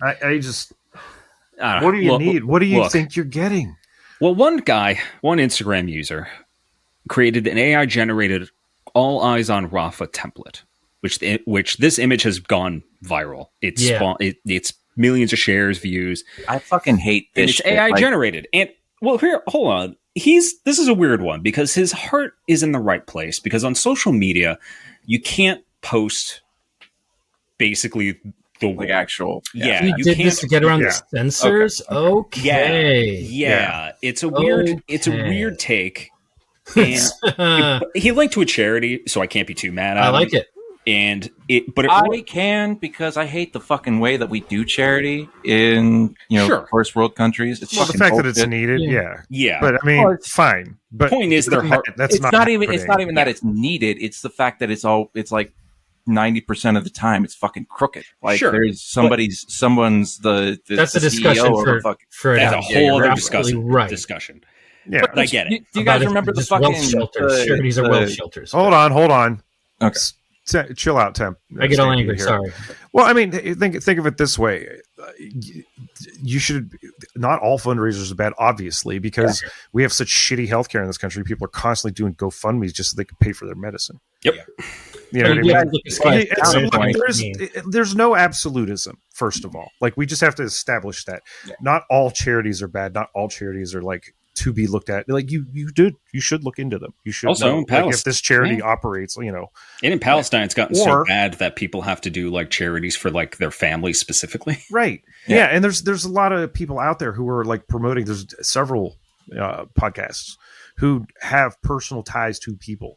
do you need? What do you think you're getting? Well, one Instagram user created an AI generated all eyes on Rafa template, which this image has gone viral. It's millions of shares, views. I fucking hate this. And it's AI generated. And here, hold on. This is a weird one because his heart is in the right place, because on social media you can't post basically the actual you did this to get around the censors. Okay. Yeah. It's a weird take. And he linked to a charity, so I can't be too mad at him. I like it. And I can, because I hate the fucking way that we do charity in first world countries. It's the fact that it's needed, yeah. But it's fine. But point is, their heart. It's not even that it's needed. It's the fact that it's 90% of the time it's fucking crooked. There's someone's that's a discussion for that's a whole other discussion. Yeah, but I get it. Do you guys remember the fucking shelters? Charities are wealth shelters. Hold on. Okay. Chill out, Temp. I get all angry. Sorry. Well, think of it this way: you should not all fundraisers are bad, obviously, because we have such shitty healthcare in this country. People are constantly doing GoFundMes just so they can pay for their medicine. Yep. You know what I mean? There's no absolutism. First of all, we just have to establish that not all charities are bad. Not all charities are to be looked at. You should look into them. You should also know, if this charity operates, And in Palestine, it's gotten so bad that people have to do charities for their families specifically. Right. Yeah. And there's a lot of people out there who are promoting. There's several podcasts who have personal ties to people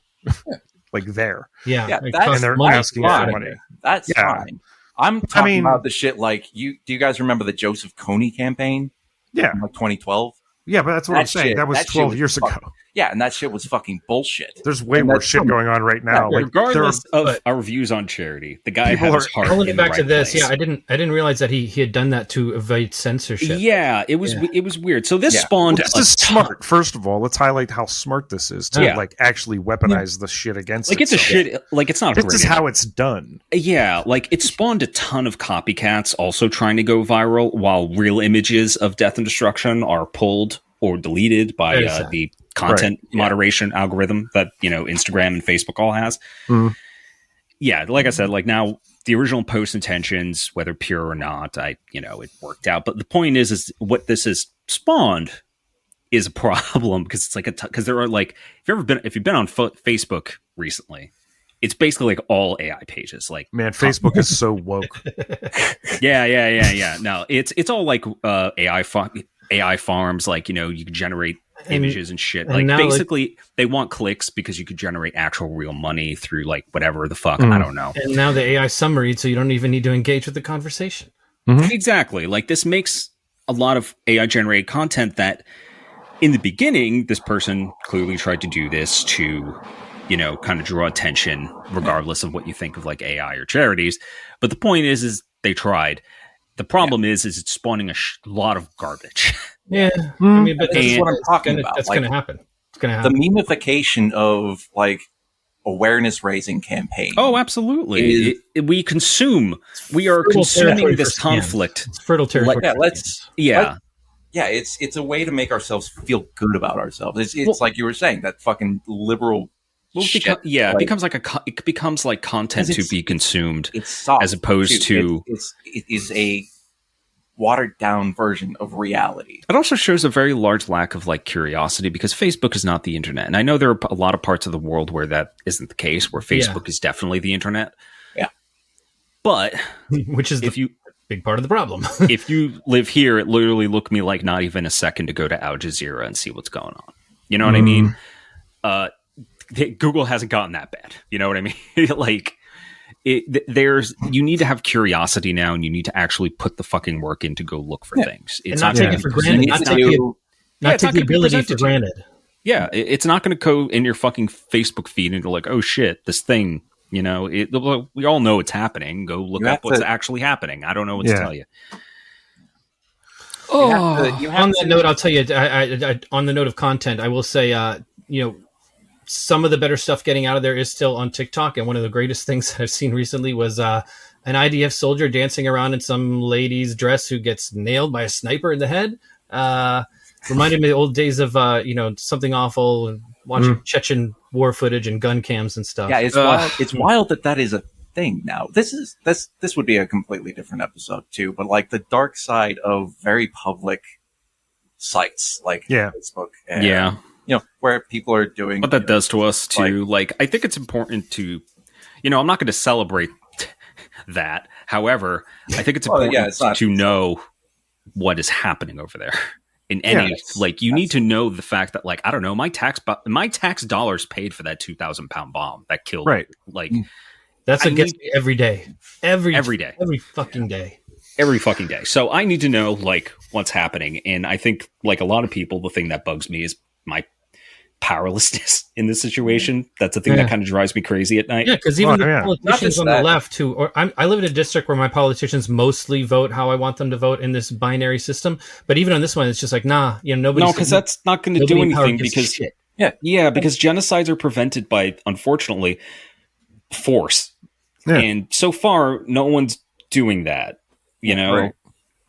there. Yeah. And they're asking for money. That's fine. I'm talking about the shit do you guys remember the Joseph Kony campaign? Yeah. In 2012? Yeah, but that's what I'm saying. That was 12 years ago. Yeah, and that shit was fucking bullshit. There's way more shit going on right now. Yeah, regardless of our views on charity, the guy had his heart. I'll get back to this. Place. Yeah, I didn't realize that he had done that to evade censorship. Yeah, it was weird. So this spawned. Well, this is smart. First of all, let's highlight how smart this is to like actually weaponize the shit against. Like it's a shit. Like it's not. This is how it's done. Yeah, like it spawned a ton of copycats also trying to go viral, while real images of death and destruction are pulled or deleted by the content moderation algorithm that Instagram and Facebook all has. Yeah, like I said, like now the original post intentions, whether pure or not, it worked out. But the point is what this has spawned is a problem because it's like because there are like if you've been on Facebook recently, it's basically like all AI pages. Like, man, Facebook is so woke. Yeah. No, it's all like AI farms. Like you can generate images and shit. Like basically, they want clicks because you could generate actual real money through like whatever the fuck. I don't know. And now the AI summaries, so you don't even need to engage with the conversation. Exactly. Like this makes a lot of AI generated content that, in the beginning, this person clearly tried to do this to kind of draw attention, regardless of what you think of like AI or charities. But the point is they tried. The problem is it's spawning a lot of garbage. Yeah, I mean, but that's what I'm talking about. That's going to happen. It's going to happen. The memification of like awareness raising campaign. Oh, absolutely. We are consuming this conflict. It's fertile territory. It's a way to make ourselves feel good about ourselves. It's like you were saying, that fucking liberal. It becomes like content to be consumed. It's soft, as opposed to it is a watered down version of reality. It also shows a very large lack of like curiosity because Facebook is not the internet, and I know there are a lot of parts of the world where that isn't the case, where Facebook is definitely the internet. Yeah, but which is big part of the problem. If you live here, it literally took me like not even a second to go to Al Jazeera and see what's going on. You know what I mean? Google hasn't gotten that bad. You know what I mean? Like, you need to have curiosity now, and you need to actually put the fucking work in to go look for things. It's not take it for granted. Not take the ability for granted. Yeah, it's not going to go in your fucking Facebook feed and go like, oh shit, this thing. We all know it's happening. Go look up what's actually happening. I don't know what to tell you. On that note, I'll tell you. I on the note of content, I will say, some of the better stuff getting out of there is still on TikTok. And one of the greatest things that I've seen recently was an IDF soldier dancing around in some lady's dress who gets nailed by a sniper in the head. Reminded me of the old days of, Something Awful and watching Chechen war footage and gun cams and stuff. Yeah, it's wild. It's wild that is a thing now. This would be a completely different episode too, but like the dark side of very public sites like Facebook and where people are doing what that does to us too. Like I think it's important to, I'm not going to celebrate that. However, I think it's important to know what is happening over there. In any you need to know the fact that like I don't know, my tax dollars paid for that 2,000 pound bomb that killed like that's against me every day, every day, every fucking day. So I need to know like what's happening, and I think like a lot of people, the thing that bugs me is my powerlessness in this situation. That's the thing that kind of drives me crazy at night. Yeah, because even the politicians on the left I live in a district where my politicians mostly vote how I want them to vote in this binary system. But even on this one, it's just like, nobody. No, because that's not going to do anything because because genocides are prevented by, unfortunately, force. Yeah. And so far, no one's doing that. Right.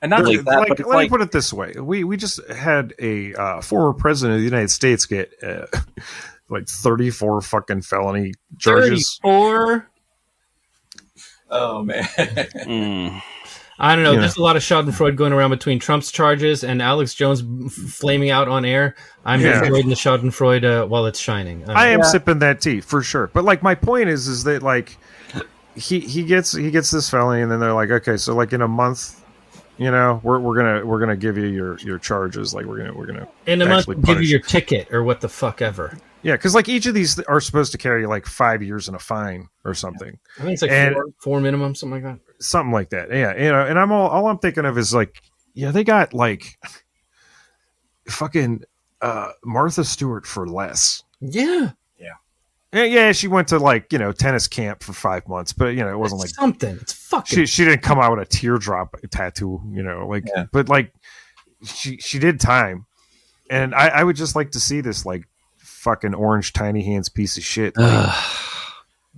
And not like that, but let me put it this way: we just had a former president of the United States get 34 fucking felony charges. 34. Oh man. I don't know. There's a lot of Schadenfreude going around between Trump's charges and Alex Jones flaming out on air. I'm enjoying the Schadenfreude while it's shining. I am sipping that tea for sure. But like my point is that like he gets this felony, and then they're like, okay, so like in a month. We're gonna give you your charges. Like we're gonna in a month give you your ticket or what the fuck ever. Yeah, because like each of these are supposed to carry like 5 years and a fine or something. I think it's like four minimum, something like that. Something like that. Yeah, and all I'm thinking of is like, they got like fucking Martha Stewart for less. Yeah. Yeah, she went to like, tennis camp for 5 months, but it wasn't like something. It's fucking. She didn't come out with a teardrop tattoo, but like she did time, and I would just like to see this like fucking orange tiny hands piece of shit like,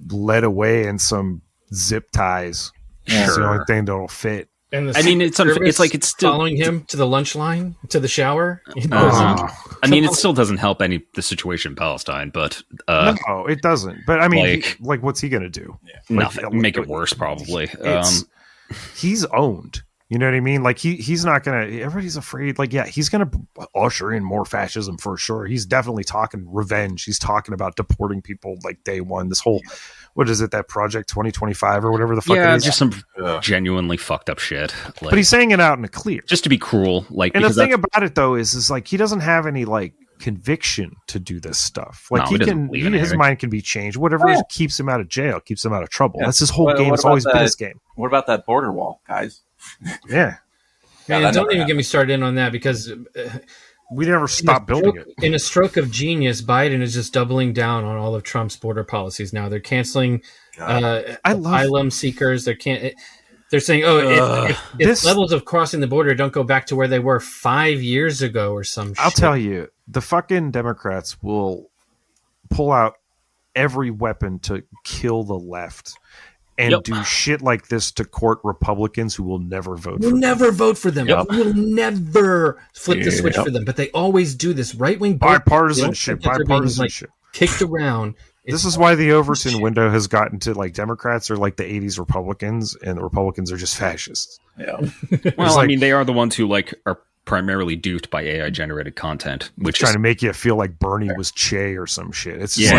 led away in some zip ties. It's the only thing that'll fit. And it's like it's still following him to the lunch line, to the shower. I mean, it still doesn't help the situation in Palestine, but no, it doesn't. But I mean, what's he gonna do? Nothing. Make it worse, probably. He's owned. You know what I mean? Like he's not gonna. Everybody's afraid. Like, yeah, he's gonna usher in more fascism for sure. He's definitely talking revenge. He's talking about deporting people like day one. This whole. What is it? That Project 2025 or whatever the fuck it is? Just some genuinely fucked up shit. But he's saying it out in the clear. Just to be cruel. And the thing about it, though, is like he doesn't have any like conviction to do this stuff. Like his mind can be changed. Whatever keeps him out of jail, keeps him out of trouble. That's his whole game. It's always been his game. What about that border wall, guys? Yeah. And don't even get me started in on that because... we never stopped building it. In a stroke of genius, Biden is just doubling down on all of Trump's border policies now. They're canceling asylum seekers. They're saying, if levels of crossing the border don't go back to where they were 5 years ago or some shit. I'll tell you, the fucking Democrats will pull out every weapon to kill the left and do shit like this to court Republicans who will never vote for them. Never vote for them. We'll never flip the switch for them. But they always do this right-wing bipartisanship. Kicked around. This is why the Overton window has gotten to like Democrats are like the 80s Republicans and the Republicans are just fascists. Yeah. Well, I mean, they are the ones who like are primarily duped by AI generated content, which trying to make you feel like Bernie was Che or some shit. It's just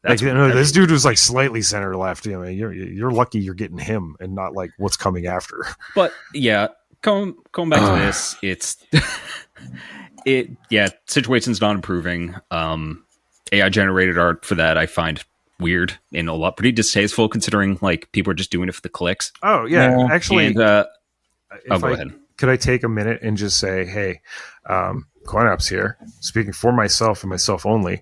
That's this dude was like slightly center left. You're lucky you're getting him and not like what's coming after. But going back to this, situation's not improving. AI generated art for that I find weird and a lot pretty distasteful considering like people are just doing it for the clicks. Oh yeah, actually. And, go ahead. Could I take a minute and just say, hey, CoinOps here, speaking for myself and myself only.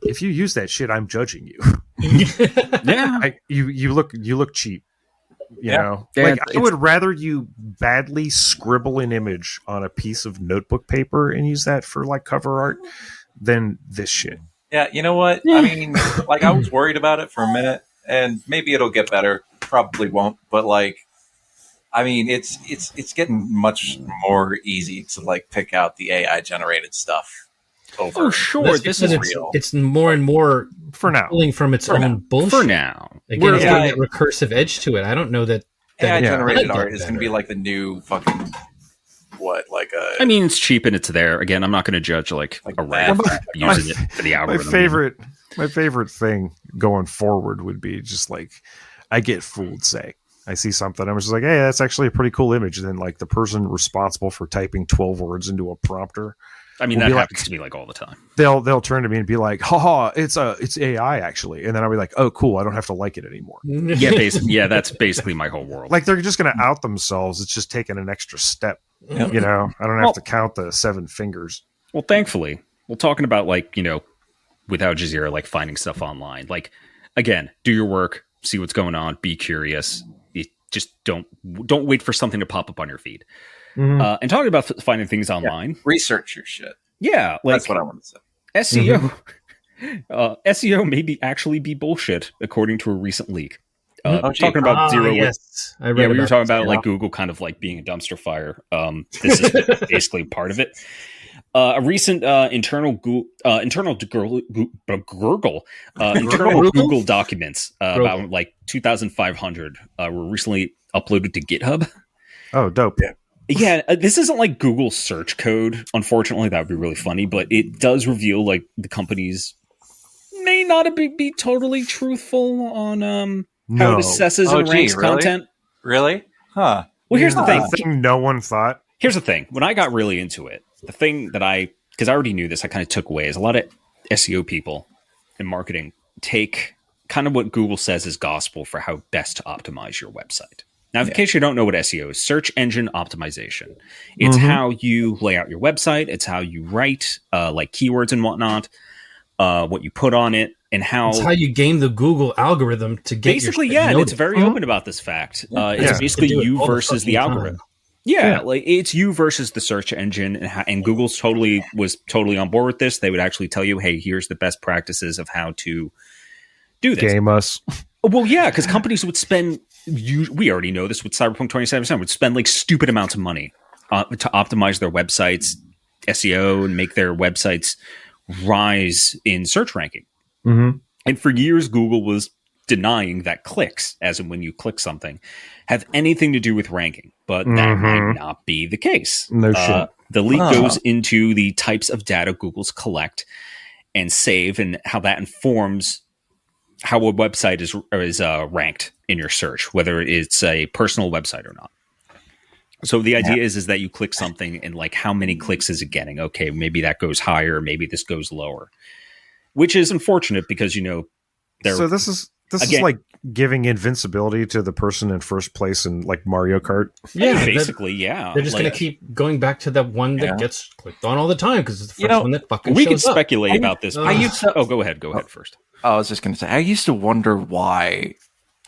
If you use that shit, I'm judging you. You look cheap. You know, like I would rather you badly scribble an image on a piece of notebook paper and use that for like cover art than this shit. Yeah, you know what? I mean, like I was worried about it for a minute, and maybe it'll get better. Probably won't, but like, I mean, it's getting much more easy to like pick out the AI generated stuff. Oh, sure. This is real. It's more and more for now pulling from its own bullshit. For now, again, it's getting that recursive edge to it. I don't know that AI generated art is going to be like the new fucking what? Like a. I mean, it's cheap and it's there. Again, I'm not going to judge like a rat using it for the algorithm. My favorite thing going forward would be just like I get fooled. Say I see something, I'm just like, hey, that's actually a pretty cool image. And then like the person responsible for typing 12 words into a prompter. I mean, that happens to me like all the time. They'll turn to me and be like, haha, it's AI actually. And then I'll be like, oh, cool. I don't have to like it anymore. That's basically my whole world. Like they're just going to out themselves. It's just taking an extra step. You know, I don't have to count the 7 fingers. Well, thankfully, we're talking about like, you know, with Al Jazeera, like finding stuff online. Like, again, do your work, see what's going on, be curious. Just don't wait for something to pop up on your feed. Mm-hmm. And talking about finding things online, research your shit. Yeah, like that's what I want to say. SEO, SEO may actually be bullshit, according to a recent leak. Talking about zero. Yes, we were talking about like Google kind of like being a dumpster fire. This is basically part of it. A recent internal Google documents about like 2,500 were recently uploaded to GitHub. Oh, dope! Yeah, this isn't like Google search code. Unfortunately, that would be really funny, but it does reveal like the companies may not be totally truthful on how it assesses and ranks content. Really? Huh. Well, here's the thing. No one thought. Here's the thing. When I got really into it, the thing that because I already knew this, I kind of took away is a lot of SEO people in marketing take kind of what Google says as gospel for how best to optimize your website. Now, in case you don't know what SEO is, search engine optimization. It's how you lay out your website. It's how you write like keywords and whatnot, what you put on it, and how... It's how you game the Google algorithm to get basically, your and it's very open about this fact. It's basically you versus the algorithm. Like it's you versus the search engine, and Google's was totally on board with this. They would actually tell you, hey, here's the best practices of how to do this. Game us. Well, yeah, because companies would spend... we already know this with Cyberpunk 2077, would spend like stupid amounts of money to optimize their websites, SEO, and make their websites rise in search ranking. And for years, Google was denying that clicks, as in when you click something, have anything to do with ranking. But that might not be the case. No shit. The leak goes into the types of data Google's collect and save, and how that informs how a website is ranked in your search, whether it's a personal website or not. So the idea is that you click something and like how many clicks is it getting? Okay, maybe that goes higher, maybe this goes lower, which is unfortunate because so this is like giving invincibility to the person in first place in like Mario Kart. Yeah, basically, They're just going to keep going back to that one that gets clicked on all the time because it's the first one that fucking we shows can up. Speculate about this. Go ahead first. I was just going to say, I used to wonder why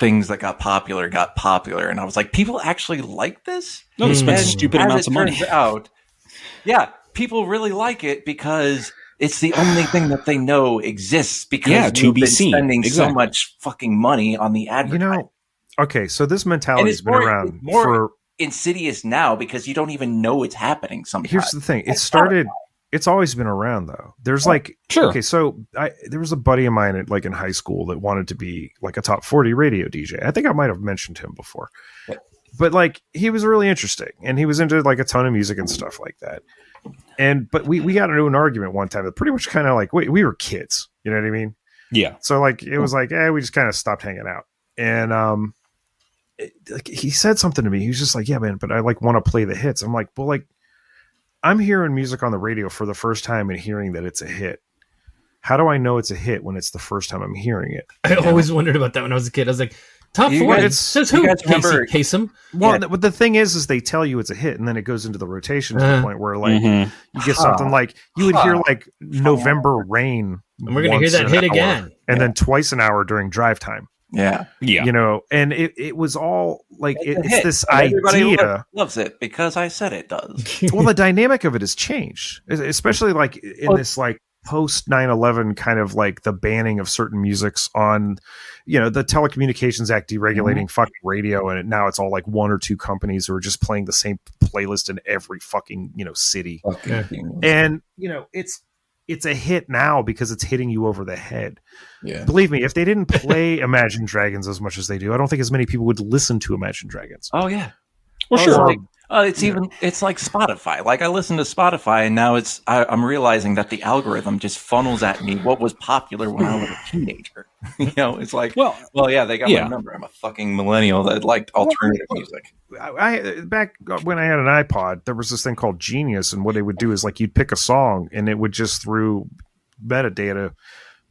things that got popular, and I was like, people actually like this? No, they spend stupid amounts of money. People really like it because it's the only thing that they know exists because to be seen. Spending so much fucking money on the advertising. Okay, so this mentality has been around for insidious now because you don't even know it's happening sometimes. Here's the thing. It's always been around though. There's okay, so there was a buddy of mine in high school that wanted to be like a top 40 radio DJ. I think I might have mentioned him before. But like he was really interesting and he was into like a ton of music and stuff like that. But we got into an argument one time that pretty much kind of like we were kids, you know what I mean? Yeah. So like it was like, we just kind of stopped hanging out. And he said something to me. He was just like, yeah, man, but I like want to play the hits. I'm like, well, like I'm hearing music on the radio for the first time and hearing that it's a hit. How do I know it's a hit when it's the first time I'm hearing it? I always wondered about that when I was a kid. I was like, top 40? Says who? Kasem? Well, but the thing is they tell you it's a hit and then it goes into the rotation to the point where like you get something like you would hear like November Rain. And we're going to hear that hit again. And then twice an hour during drive time. Yeah. You know, and it was all like it's this everybody idea loves it because I said it does. Well, the dynamic of it has changed, especially like in this like post 9/11 kind of like the banning of certain musics on, the Telecommunications Act deregulating fucking radio, and now it's all like one or two companies who are just playing the same playlist in every fucking city. And it's a hit now because it's hitting you over the head. Yeah. Believe me, if they didn't play Imagine Dragons as much as they do, I don't think as many people would listen to Imagine Dragons. Oh yeah. Well, sure. It's like Spotify. Like I listen to Spotify and now I'm realizing that the algorithm just funnels at me what was popular when I was a teenager. It's like, well, yeah, they got my number. I'm a fucking millennial that liked alternative music. Back when I had an iPod, there was this thing called Genius, and what they would do is like you'd pick a song and it would just through metadata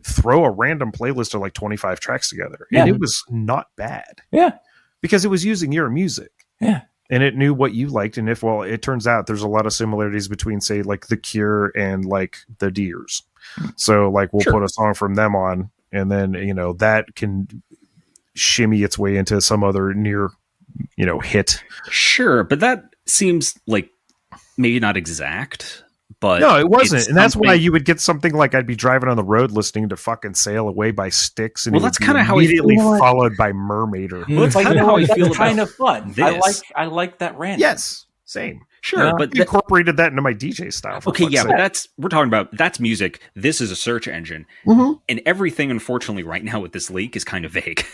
throw a random playlist of like 25 tracks together. And it was not bad. Yeah. Because it was using your music. Yeah. And it knew what you liked. And it turns out there's a lot of similarities between, say, like The Cure and like the Deers. So like we'll put a song from them on, and then, that can shimmy its way into some other near, hit. Sure. But that seems like maybe not exact. But no, it wasn't. And that's why you would get something like I'd be driving on the road listening to fucking Sail Away by Styx. And that's kind of how immediately followed by Mermaider. Well, it's kind of how I feel about kind of fun. I like that rant. Yes. Same. Sure. But incorporated that into my DJ style. Okay. Yeah. But we're talking about, that's music. This is a search engine. And everything, unfortunately, right now with this leak is kind of vague.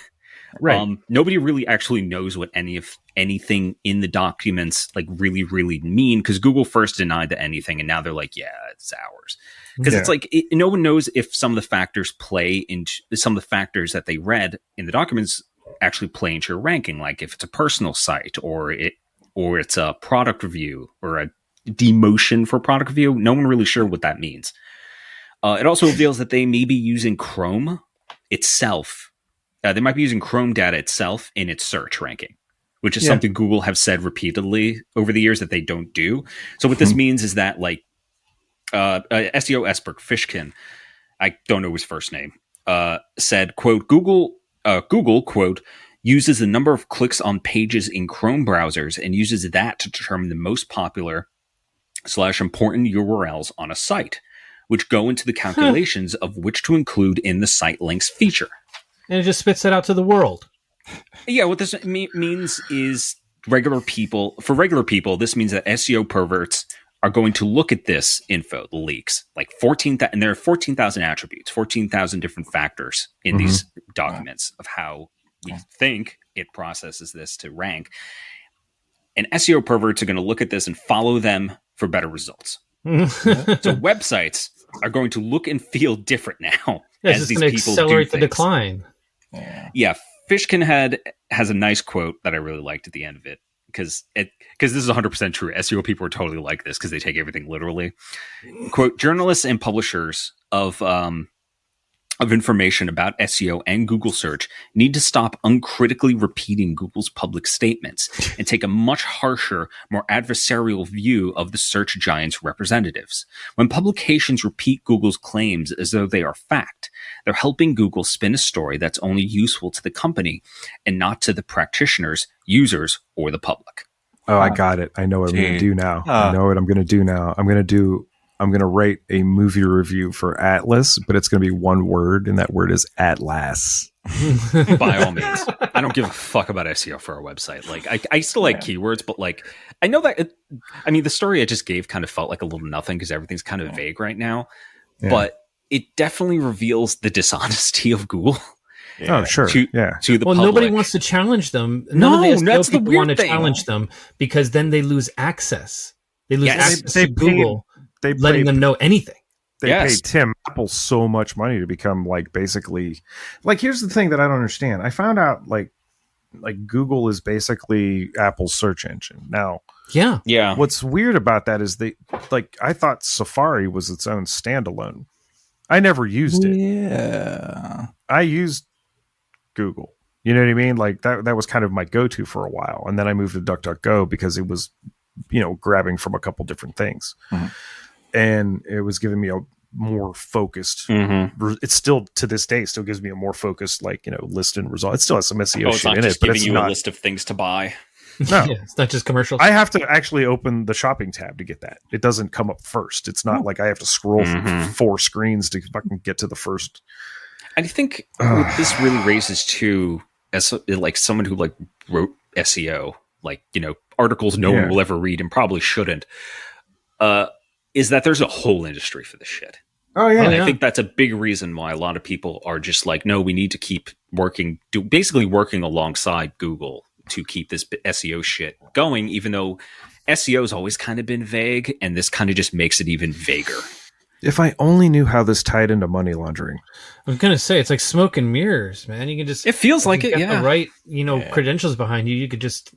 Right. Nobody really actually knows what anything in the documents like really, really mean, because Google first denied that anything, and now they're like, yeah, it's ours. Because it's like no one knows if some of the factors that they read in the documents actually play into your ranking, like if it's a personal site or it's a product review or a demotion for product review. No one really sure what that means. It also reveals that they may be using Chrome itself. They might be using Chrome data itself in its search ranking. which is something Google have said repeatedly over the years that they don't do. So what this means is that like SEO expert Fishkin, I don't know his first name, said, quote, Google, quote, uses the number of clicks on pages in Chrome browsers and uses that to determine the most popular / important URLs on a site, which go into the calculations of which to include in the site links feature. And it just spits it out to the world. Yeah, what this means is for regular people, this means that SEO perverts are going to look at this info, the leaks, like 14,000, and there are 14,000 attributes, 14,000 different factors in these documents of how we think it processes this to rank. And SEO perverts are going to look at this and follow them for better results. So websites are going to look and feel different now as these people accelerate the decline. Yeah, Fishkin has a nice quote that I really liked at the end of it. Because this is 100% true. SEO people are totally like this because they take everything literally. Quote, journalists and publishers of information about SEO and Google search need to stop uncritically repeating Google's public statements and take a much harsher, more adversarial view of the search giant's representatives. When publications repeat Google's claims as though they are fact, they're helping Google spin a story that's only useful to the company and not to the practitioners, users, or the public. Oh, I got it. I know what I'm going to do now. I know what I'm going to do now. I'm going to write a movie review for Atlas, but it's going to be one word, and that word is Atlas. By all means. I don't give a fuck about SEO for our website. Like, I still like keywords, but like, I know that, the story I just gave kind of felt like a little nothing because everything's kind of vague right now, but it definitely reveals the dishonesty of Google. Oh, sure. To the public. Nobody wants to challenge them. None of the SEO people want to challenge them because then they lose access. They lose access to Google. They letting them know anything. They pay Tim Apple so much money to become like basically like, here's the thing that I don't understand. I found out like Google is basically Apple's search engine now. Yeah. What's weird about that is I thought Safari was its own standalone. I never used it. Yeah. I used Google. You know what I mean? Like that was kind of my go-to for a while. And then I moved to DuckDuckGo because it was, grabbing from a couple different things. And it was giving me a more focused, it's still to this day still gives me a more focused, list and result. It still has some SEO shit in it, but it's not a list of things to buy. No, it's not just commercials. I have to actually open the shopping tab to get that. It doesn't come up first. It's not like I have to scroll 4 screens to fucking get to the first. And I think what this really raises too, as like someone who like wrote SEO, articles no one will ever read and probably shouldn't, is that there's a whole industry for this shit. Oh yeah. And I think that's a big reason why a lot of people are just like, no, we need to keep working alongside Google to keep this SEO shit going, even though SEO has always kind of been vague, and this kind of just makes it even vaguer. If I only knew how this tied into money laundering. I was going to say, it's like smoke and mirrors, man. You can just... It feels like it, the right, credentials behind you. You could just...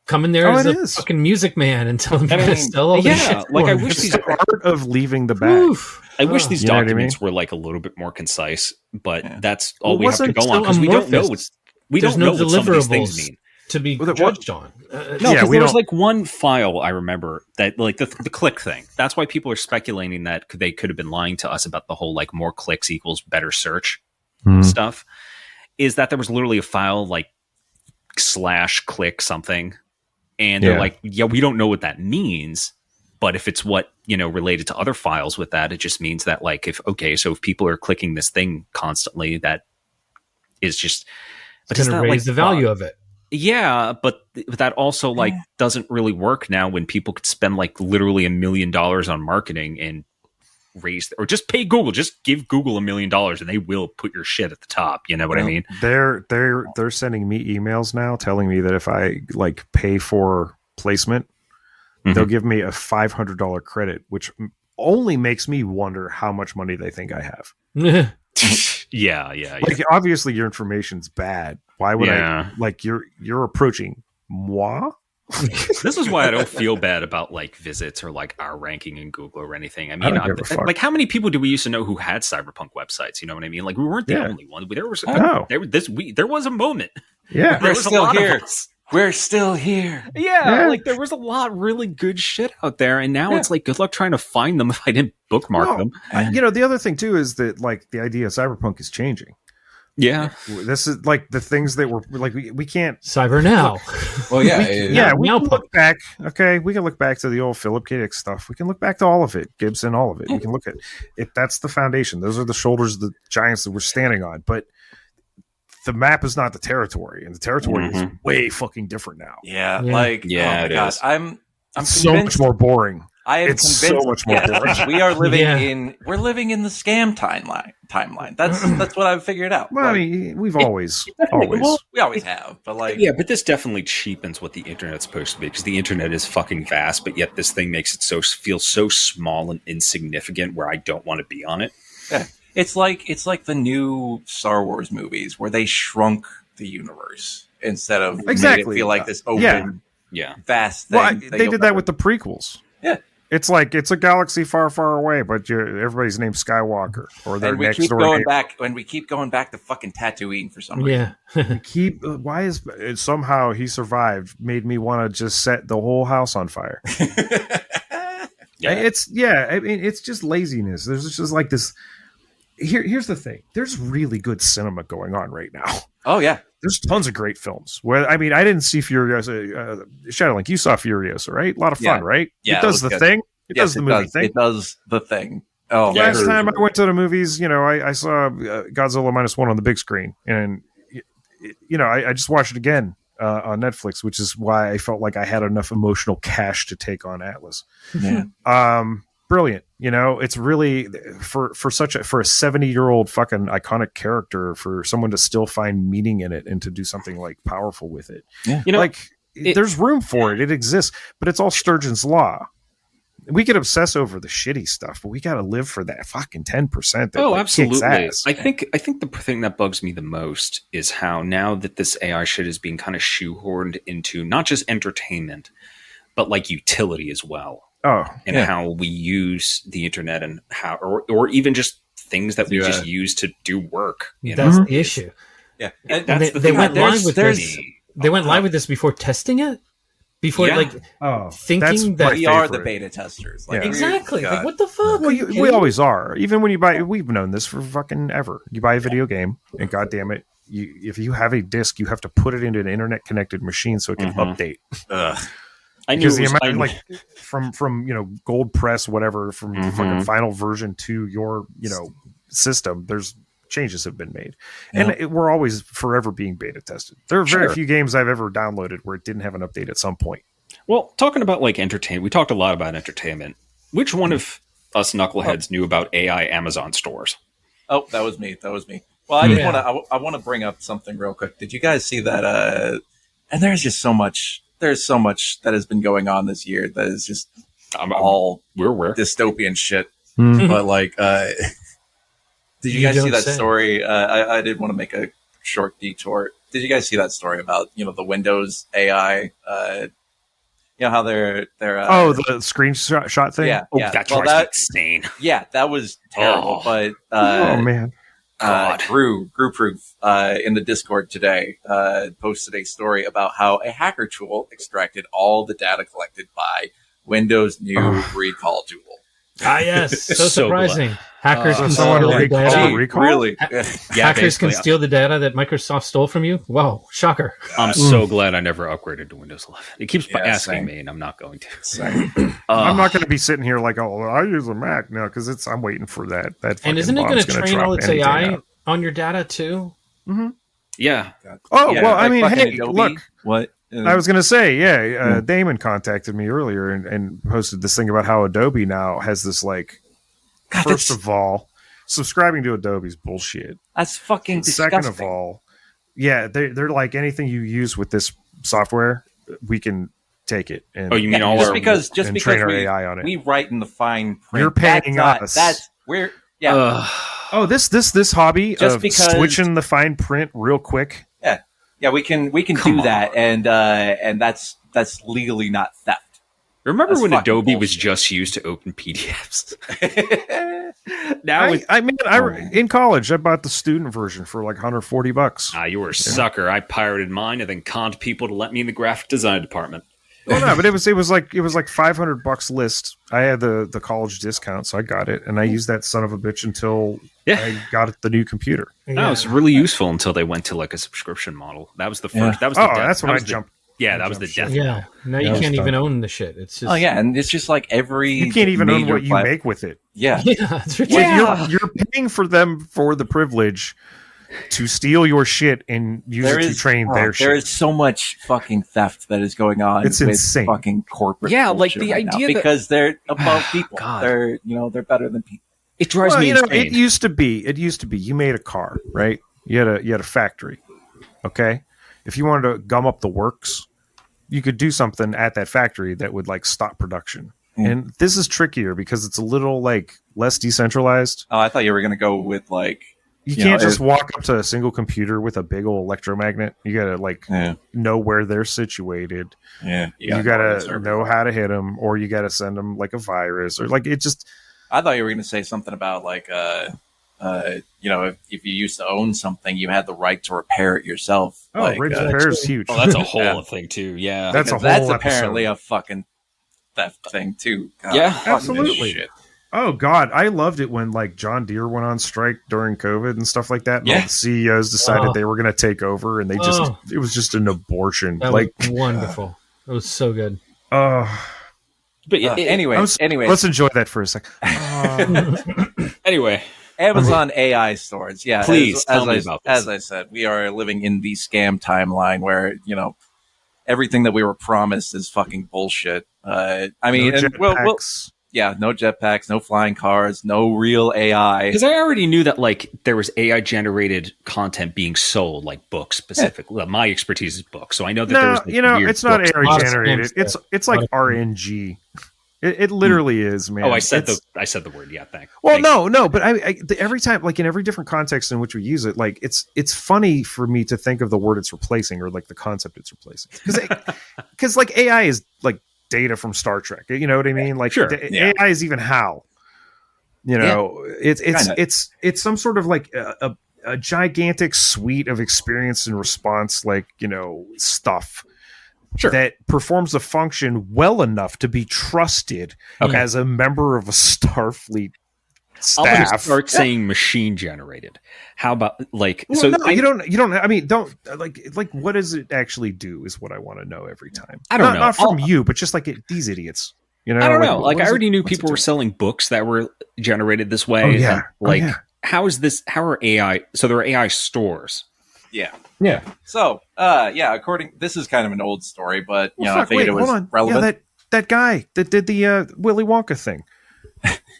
come in there as a fucking music man and tell them to sell all this shit. Like I wish the art of leaving the bag. I wish these documents were like a little bit more concise, but that's all we have to go on because we don't know what some of these things mean to be judged on. Because there was like one file I remember that like the click thing. That's why people are speculating that they could have been lying to us about the whole like more clicks equals better search stuff. Is that there was literally a file like /click something. And they're like, we don't know what that means. But if it's what, related to other files with that, it just means that like, if people are clicking this thing constantly, that is just, it's going to raise the value of it. Yeah. But that also like doesn't really work now when people could spend like literally $1 million on marketing and or just pay Google, just give Google $1 million and they will put your shit at the top. You know what I mean? They're sending me emails now telling me that if I like pay for placement, they'll give me a $500 credit, which only makes me wonder how much money they think I have. Yeah. Like obviously your information's bad. Why would I like you're approaching moi? This is why I don't feel bad about like visits or like our ranking in Google or anything. I mean, like how many people do we used to know who had cyberpunk websites? You know what I mean? Like we weren't the only one. There was a moment. We're still here. We're still here. Yeah, like there was a lot really good shit out there, and now it's like good luck trying to find them if I didn't bookmark them. The other thing too is that like the idea of cyberpunk is changing. Yeah, this is like the things that were like we can't cyber now. Well, yeah, we can look back. Okay, we can look back to the old Philip K. Dick stuff. We can look back to all of it, Gibson, all of it. We can look at it. That's the foundation. Those are the shoulders of the giants that we're standing on. But the map is not the territory, and the territory is way fucking different now. Yeah. Oh my God. I'm so much more boring. I am it's convinced so much more boring. we are living we're living in the scam timeline. That's what I've figured out. Well, I mean, we've always we always have, but like but this definitely cheapens what the internet's supposed to be, because the internet is fucking vast, but yet this thing makes it feel so small and insignificant where I don't want to be on it. Yeah. It's like the new Star Wars movies where they shrunk the universe instead of made it feel like this open, vast thing. Well, they did that with the prequels. Yeah. It's like it's a galaxy far, far away, but everybody's named Skywalker, or they're next door. We keep going back to fucking Tatooine for some reason. Yeah. Why is somehow he survived? Made me want to just set the whole house on fire. I mean, it's just laziness. There's just like this. Here's the thing. There's really good cinema going on right now. Oh yeah. There's tons of great films. Well, I mean, I didn't see Furiosa. Shadowlink, you saw Furiosa, right? A lot of fun, right? Yeah, it does the thing. It does the movie thing. It does the thing. Oh, last time I went to the movies, I saw Godzilla -1 on the big screen, and I just watched it again on Netflix, which is why I felt like I had enough emotional cash to take on Atlas. Yeah. Brilliant. It's really for a 70-year-old fucking iconic character, for someone to still find meaning in it and to do something like powerful with it. Yeah. There's room for it. It exists, but it's all Sturgeon's law. We could obsess over the shitty stuff, but we got to live for that fucking 10%. Absolutely. I think the thing that bugs me the most is how now that this AI shit is being kind of shoehorned into not just entertainment, but like utility as well. How we use the internet, and how, or even just things that we just use to do work. That's the issue. Yeah, they went live with this. They went live with this before testing it. Before thinking that we are the beta testers. Exactly. Like, what the fuck? Well, we always are. Even when you buy, we've known this for fucking ever. You buy a video game, and goddamn it, if you have a disc, you have to put it into an internet connected machine so it can update. Because the amount, from gold press, whatever, from fucking final version to your system, there's changes have been made, and we're always forever being beta tested. There are very few games I've ever downloaded where it didn't have an update at some point. Well, talking about like entertainment, we talked a lot about entertainment. Which one of us knuckleheads knew about AI Amazon stores? Oh, that was me. Well, I want to bring up something real quick. Did you guys see that? And there's just so much. There's so much that has been going on this year that is just all dystopian shit. But like, did you guys see that story? I did want to make a short detour. Did you guys see that story about the Windows AI? How they're the screenshot thing. Yeah, that's insane. Yeah, that was terrible. But man. Drew Proof in the Discord today posted a story about how a hacker tool extracted all the data collected by Windows' new recall tool. Yes, so surprising. Glad. Hackers can steal the data. Really? Hackers can steal the data that Microsoft stole from you? Wow, shocker. I'm so glad I never upgraded to Windows 11. It keeps asking me, and I'm not going to. I'm not going to be sitting here like, I use a Mac now, because I'm waiting for that. And isn't it going to train all its AI on your data too? Mm-hmm. Yeah. Well, I mean, hey, Adobe. Look. What? I was going to say, Damon contacted me earlier and posted this thing about how Adobe now has this first of all, subscribing to Adobe is bullshit. That's fucking disgusting. Second of all, they're like, anything you use with this software, we can take it. And, you mean because train our AI on it. We write in the fine print. You're paying us. That's where. Yeah. This hobby just of because, switching the fine print real quick. Yeah, we can do that, and that's legally not theft. Remember when Adobe was just used to open PDFs? Now in college, I bought the student version for like $140. You were a sucker. I pirated mine and then conned people to let me in the graphic design department. Well, no, but it was like $500 list. I had the college discount, so I got it, and I used that son of a bitch until I got the new computer. No, it was really useful until they went to like a subscription model. That was the first. That was the that's when I jumped. Yeah, that was the death. Yeah, now you can't even own the shit. It's just and it's just like you can't even own what you make with it. Yeah, that's ridiculous. You're paying for them for the privilege to steal your shit and use it to train their shit. There is so much fucking theft that is going on. It's insane. Fucking corporate. Yeah, like the idea because they're above people. They're they're better than people. It drives me insane. It used to be. You made a car, right? You had a factory. Okay, if you wanted to gum up the works, you could do something at that factory that would like stop production. And this is trickier because it's a little like less decentralized. Oh, I thought you were going to go with like. You can't just walk up to a single computer with a big old electromagnet. You gotta know where they're situated. Yeah, you gotta know how to hit them, or you gotta send them like a virus, or like it just. I thought you were gonna say something about like, if you used to own something, you had the right to repair it yourself. Oh, right to repair is huge. Oh, that's a whole thing too. Yeah, that's apparently a fucking theft thing too. God, absolutely. Shit. Oh God, I loved it when like John Deere went on strike during COVID and stuff like that. And all the CEOs decided they were going to take over, and it was just an abortion. That was wonderful. It was so good. But anyways, let's enjoy that for a second. Anyway, Amazon AI stores. Yeah, please tell me about this. As I said, we are living in the scam timeline where everything that we were promised is fucking bullshit. I mean, no jetpacks, no flying cars, no real AI. Because I already knew that like there was AI generated content being sold, like books specifically. Well, my expertise is books, so I know that there was weird it's not AI generated. It's like RNG. It literally is, man. Oh, I said the word. Yeah, thanks. Well, no, but I every time, like in every different context in which we use it, like it's funny for me to think of the word it's replacing or like the concept it's replacing, because like AI is like data from Star Trek, you know what I mean? Like AI is even HAL. It's some sort of like a gigantic suite of experience and response, like stuff that performs a function well enough to be trusted as a member of a Starfleet staff. I'll just start saying machine generated. How about like? Well, so no, you don't. I mean, don't like. What does it actually do? Is what I want to know every time. I don't know. Not from you, but just like these idiots. I don't know. Like I already knew people were selling books that were generated this way. Oh, yeah. How is this? How are AI? So there are AI stores. Yeah. So, this is kind of an old story, but I figured it was relevant. Yeah, that guy that did the Willy Wonka thing.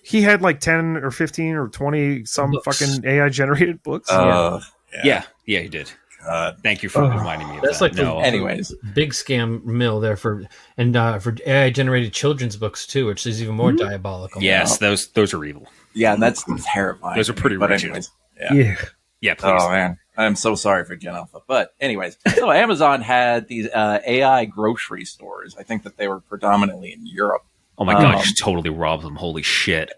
He had like 10 or 15 or 20 some books. Fucking AI generated books. Yeah, he did. Thank you for reminding me of that's that. Like anyways, big scam mill there for AI generated children's books too, which is even more diabolical. Yes, those are evil. Yeah, that's terrifying. Those are pretty but rich. Anyways, yeah, please. Oh man, I'm so sorry for Gen Alpha. But anyways, so Amazon had these AI grocery stores. I think that they were predominantly in Europe. Oh my god, you totally robbed them. Holy shit.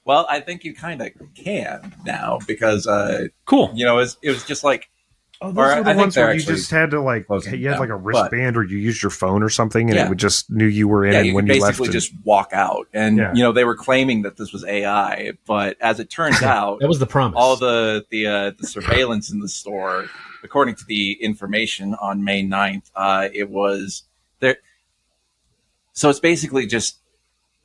Well, I think you kind of can now because cool. It was just like those were the ones where you just had to like you had like a wristband or you used your phone or something and it would just knew you were in and when you left. Basically just walk out. And they were claiming that this was AI, but as it turns out that was the promise. All the surveillance in the store, according to the information on May 9th, it was there. So it's basically just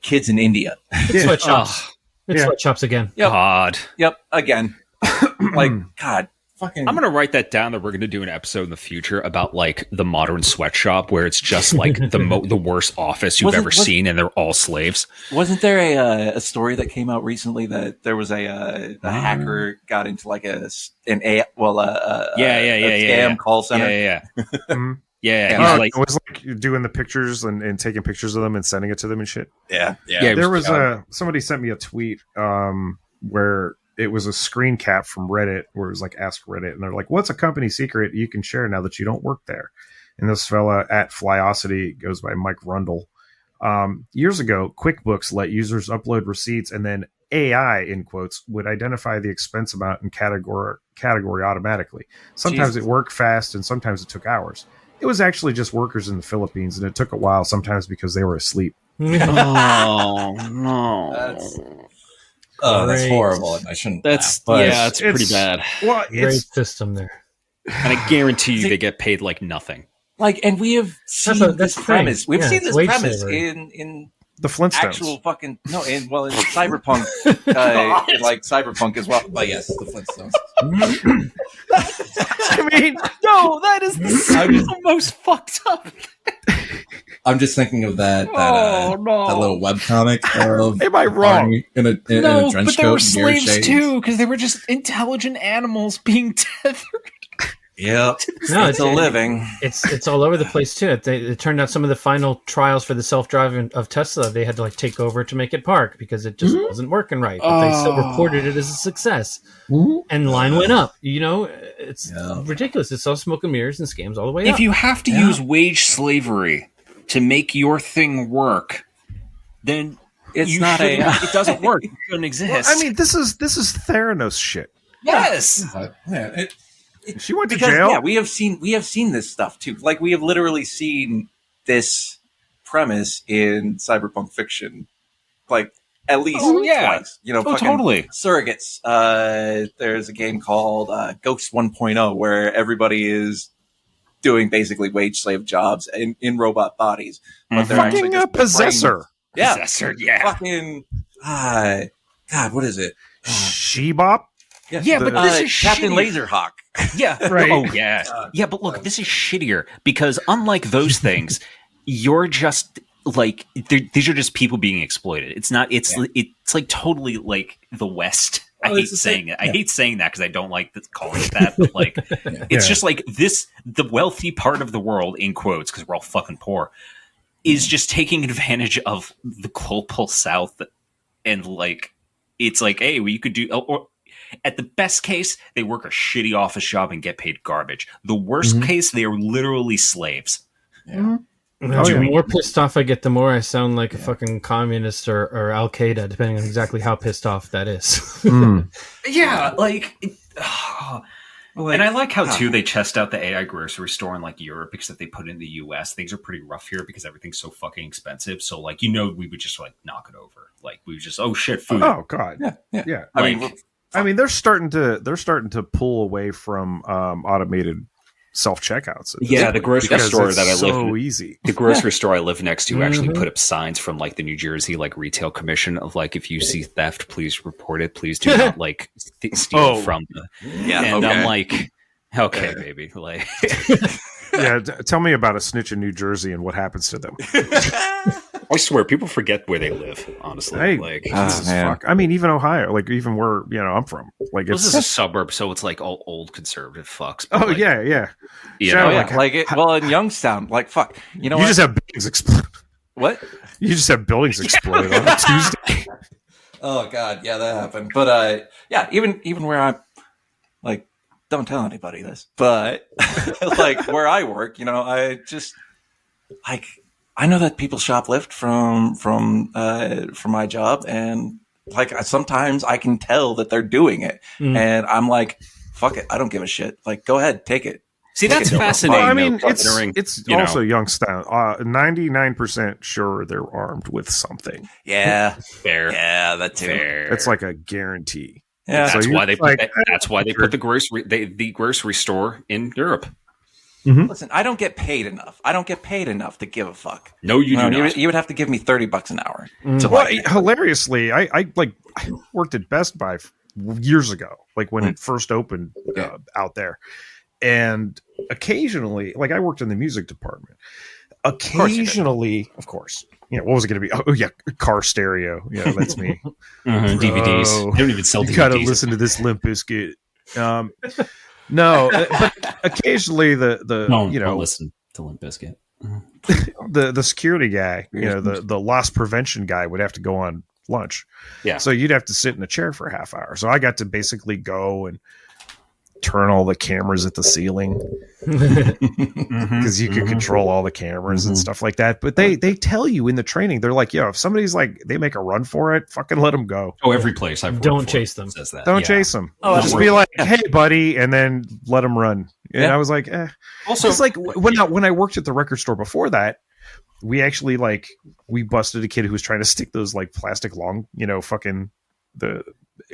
kids in India. Sweatshops. It's sweatshops again. Yep. God. Yep. Again. God. Fucking. I'm going to write that down that we're going to do an episode in the future about like the modern sweatshop where it's just like the worst office you've ever seen and they're all slaves. Wasn't there a story that came out recently that there was a hacker got into like a scam call center? Yeah. Yeah, it was like doing the pictures and taking pictures of them and sending it to them and shit. Yeah. There was somebody sent me a tweet where it was a screen cap from Reddit where it was like Ask Reddit, and they're like, "What's a company secret you can share now that you don't work there?" And this fella at Flyosity goes by Mike Rundle. Years ago, QuickBooks let users upload receipts, and then AI, in quotes, would identify the expense amount and category automatically. Sometimes it worked fast, and sometimes it took hours. It was actually just workers in the Philippines, and it took a while, sometimes because they were asleep. Oh no! That's horrible. I shouldn't. That's it's pretty bad. Well, great system there, and I guarantee you they get paid like nothing. Like, and we have seen this premise. We've seen this premise in the Flintstones. Actual fucking in Cyberpunk, in like Cyberpunk as well. But yes, the Flintstones. I mean, no, that is the most fucked up. I'm just thinking of that little webcomic of am I wrong? In a trench coat. But they were slaves too, because they were just intelligent animals being tethered. Yep. No, it's a living. It's all over the place too. It turned out some of the final trials for the self-driving of Tesla, they had to like take over to make it park because it just wasn't working right. But they still reported it as a success, and line went up. You know, it's ridiculous. It's all smoke and mirrors and scams all the way up. If you have to use wage slavery to make your thing work, then it's not it doesn't work. It shouldn't exist. Well, I mean, this is Theranos shit. Yes. She went to jail. Yeah, we have seen this stuff too. Like, we have literally seen this premise in cyberpunk fiction, like at least twice. You know, totally. Surrogates. There's a game called Ghost 1.0 where everybody is doing basically wage slave jobs in robot bodies, but they're fucking actually a possessor. Possessor, Fucking God, what is it? Shebop. Yes. Yeah, but this is Captain shittier. Laserhawk. Yeah. Right. Oh, yeah. Yeah, but look, this is shittier because unlike those things, you're just like these are just people being exploited. It's not. It's like totally like the West. I hate saying it. I hate saying that because I don't like calling it that. But like, it's just like this. The wealthy part of the world, in quotes, because we're all fucking poor, is just taking advantage of the global South, and like, it's like, hey, well, you could do. Or at the best case, they work a shitty office job and get paid garbage. The worst case, they are literally slaves. Yeah. The more pissed off I get, the more I sound like a fucking communist or Al Qaeda, depending on exactly how pissed off that is. Yeah, like, and I like how too they chest out the AI grocery store in like Europe because if they put it in the US, things are pretty rough here because everything's so fucking expensive. So like, we would just like knock it over. Like we would just food. Oh god, yeah. I mean, they're starting to pull away from automated self-checkouts. The grocery store that I live so easy. The grocery store I live next to actually put up signs from like the New Jersey like retail commission of like, if you see theft, please report it. Please do not like steal from the. And I'm like, okay, baby, like. Tell me about a snitch in New Jersey and what happens to them. I swear, people forget where they live. Honestly, fuck. I mean, even Ohio, like even where I'm from, like this is a suburb, so it's like all old conservative fucks. Oh like, yeah. Well, in Youngstown, like fuck, you know, you just have buildings explode. What? You just have buildings explode on a Tuesday. Oh god, yeah, that happened. But even where I'm, like, don't tell anybody this, but like where I work, I just like. I know that people shoplift from my job, and like sometimes I can tell that they're doing it, and I'm like, "Fuck it, I don't give a shit." Like, go ahead, take it. See, that's fascinating. Well, I mean, it's also Youngstown. 99% sure they're armed with something. Yeah, fair. Yeah, that too. Fair. It's like a guarantee. Yeah, that's why they put the grocery store in Europe. Listen, I don't get paid enough. I don't get paid enough to give a fuck. No, you do not. You would have to give me $30 an hour. Hilariously, I worked at Best Buy years ago, like when it first opened out there, and occasionally, like I worked in the music department. Occasionally, of course, what was it going to be? Oh yeah, car stereo. Yeah, that's me. DVDs. They don't even sell DVDs. You got to listen to this Limp Bizkit. No, but occasionally don't listen to Limp Bizkit. The security guy, the loss prevention guy would have to go on lunch. Yeah. So you'd have to sit in a chair for a half hour. So I got to basically go and turn all the cameras at the ceiling because you can control all the cameras and stuff like that. But they tell you in the training, they're like, yo, if somebody's like, they make a run for it, fucking let them go. Oh, every place I've don't chase them. Says that. Don't chase them. Oh, just be like, hey, buddy, and then let them run. And I was like, Also, it's like when I worked at the record store before that, we actually we busted a kid who was trying to stick those like plastic long, fucking the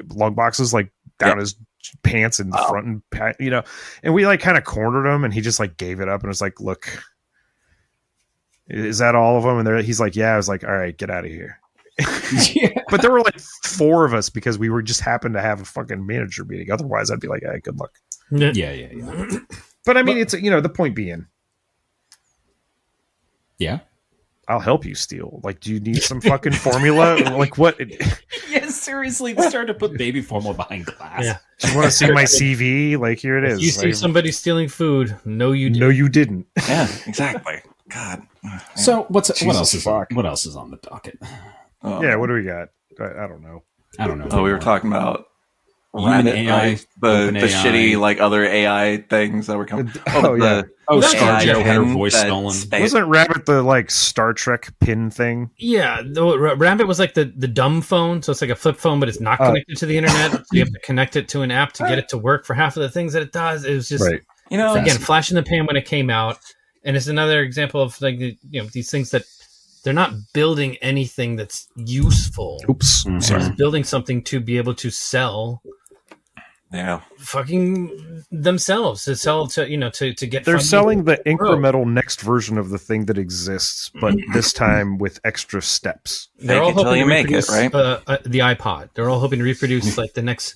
long boxes like down his pants and front and and we like kind of cornered him, and he just like gave it up and was like, look, is that all of them? And he's like, yeah. I was like, all right, get out of here. But there were like 4 of us because we were just happened to have a fucking manager meeting. Otherwise I'd be like, hey, good luck. Yeah. But I mean, it's the point being, I'll help you steal. Like, do you need some fucking formula? Like, what? Yeah, seriously, they started to put baby formula behind glass. Yeah. Do you want to see my CV? Like, here it is. You see somebody stealing food? No, you didn't. No, you didn't. Yeah, exactly. God. So what else is fuck. what else is on the docket? Yeah, what do we got? I don't know. Oh, we were talking about Rabbit, AI, the shitty like other AI things that were coming. ScarJo had her voice stolen. Wasn't Rabbit the like Star Trek pin thing? Yeah, Rabbit was like the dumb phone, so it's like a flip phone, but it's not connected to the internet. So you have to connect it to an app to get it to work for half of the things that it does. It was just again, flash in the pan when it came out, and it's another example of like these things that they're not building anything that's useful. Oops, sorry. They're building something to be able to sell. Yeah, fucking themselves to sell to get. They're selling the incremental next version of the thing that exists, but this time with extra steps. They're all hoping to reproduce the iPod. They're all hoping to reproduce like the next